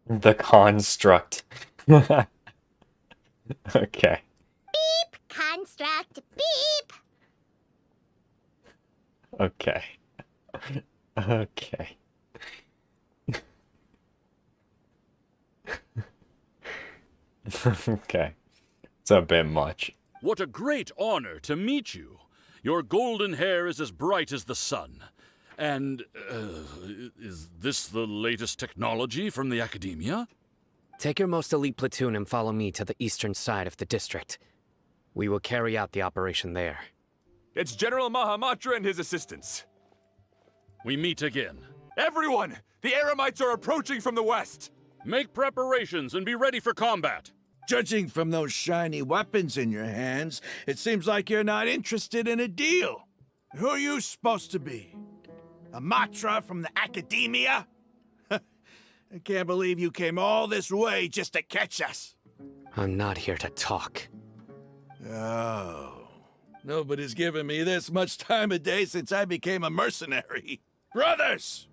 The construct. Okay. Beep! Construct! Beep! Okay. Okay. Okay. It's a bit much. What a great honor to meet you. Your golden hair is as bright as the sun. And, is this the latest technology from the Academia? Take your most elite platoon and follow me to the eastern side of the district. We will carry out the operation there. It's General Mahamatra and his assistants. We meet again. Everyone! The Eremites are approaching from the west! Make preparations and be ready for combat. Judging from those shiny weapons in your hands, it seems like you're not interested in a deal. Who are you supposed to be? A Matra from the Academia? I can't believe you came all this way just to catch us. I'm not here to talk. Oh. Nobody's given me this much time of day since I became a mercenary. Brothers!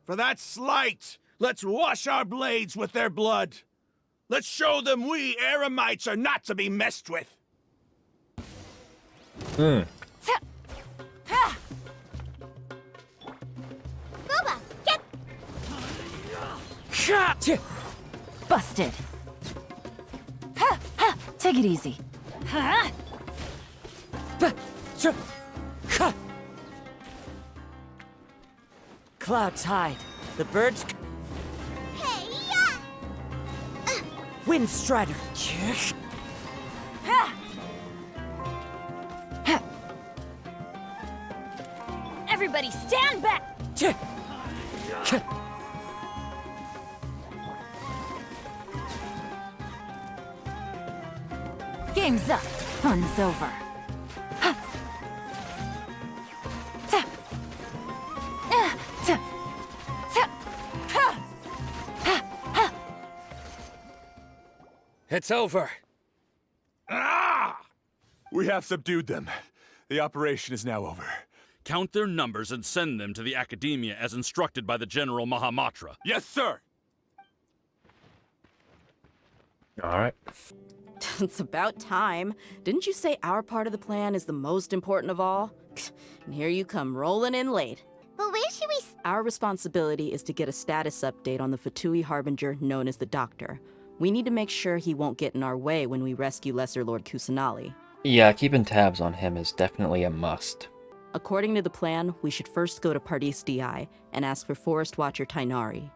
For that slight, let's wash our blades with their blood. Let's show them we Eremites are not to be messed with. Booba, get... Busted. Take it easy. Clouds hide. The birds... Hey-ya! Wind Strider. Everybody stand back! Game's up. Fun's over. It's over. Ah! We have subdued them. The operation is now over. Count their numbers and send them to the Academia as instructed by the General Mahamatra. Yes, sir! Alright. It's about time. Didn't you say our part of the plan is the most important of all? And here you come rolling in late. But where should we... Our responsibility is to get a status update on the Fatui Harbinger known as the Doctor. We need to make sure he won't get in our way when we rescue Lesser Lord Kusanali. Yeah, keeping tabs on him is definitely a must. According to the plan, we should first go to Pardis Di and ask for Forest Watcher Tainari.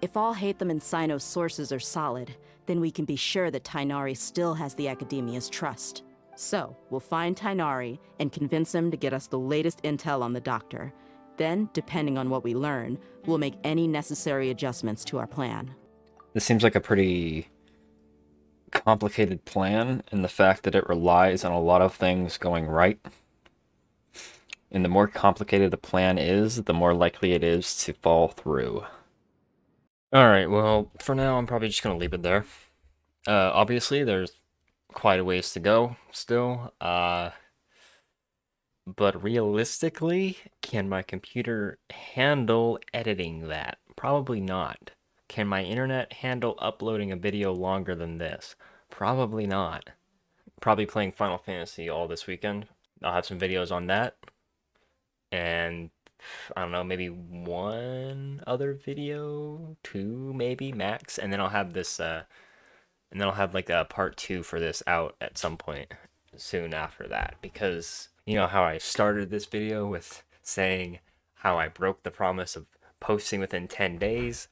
If all Hatham and Sino's sources are solid, then we can be sure that Tainari still has the Academia's trust. So, we'll find Tainari and convince him to get us the latest intel on the Doctor. Then, depending on what we learn, we'll make any necessary adjustments to our plan. This seems like a pretty complicated plan in the fact that it relies on a lot of things going right. And the more complicated the plan is, the more likely it is to fall through. Alright, well, for now I'm probably just going to leave it there. Obviously, there's quite a ways to go still. But realistically, can my computer handle editing that? Probably not. Can my internet handle uploading a video longer than this? Probably not. Probably playing Final Fantasy all this weekend. I'll have some videos on that. And I don't know, maybe one other video, two maybe max, and then I'll have this and then I'll have like a part 2 for this out at some point soon after that, because you know how I started this video with saying how I broke the promise of posting within 10 days?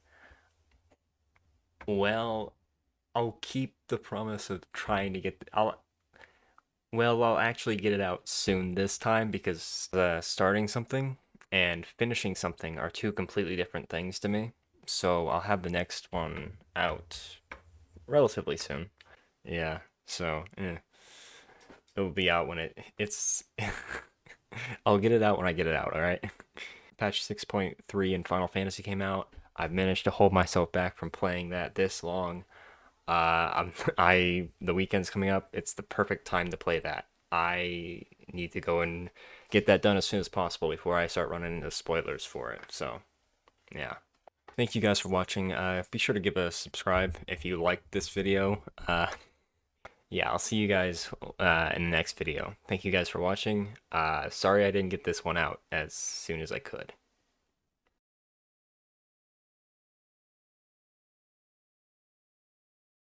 Well, I'll keep the promise of trying to get I'll actually get it out soon this time, because starting something and finishing something are two completely different things to me. So I'll have the next one out relatively soon. Yeah, so, It'll be out when it's. I'll get it out when I get it out. All right. Patch 6.3 in Final Fantasy came out. I've managed to hold myself back from playing that this long. The weekend's coming up. It's the perfect time to play that. I need to go and get that done as soon as possible before I start running into spoilers for it. So, yeah. Thank you guys for watching. Be sure to give a subscribe if you liked this video. Yeah, I'll see you guys in the next video. Thank you guys for watching. Sorry I didn't get this one out as soon as I could.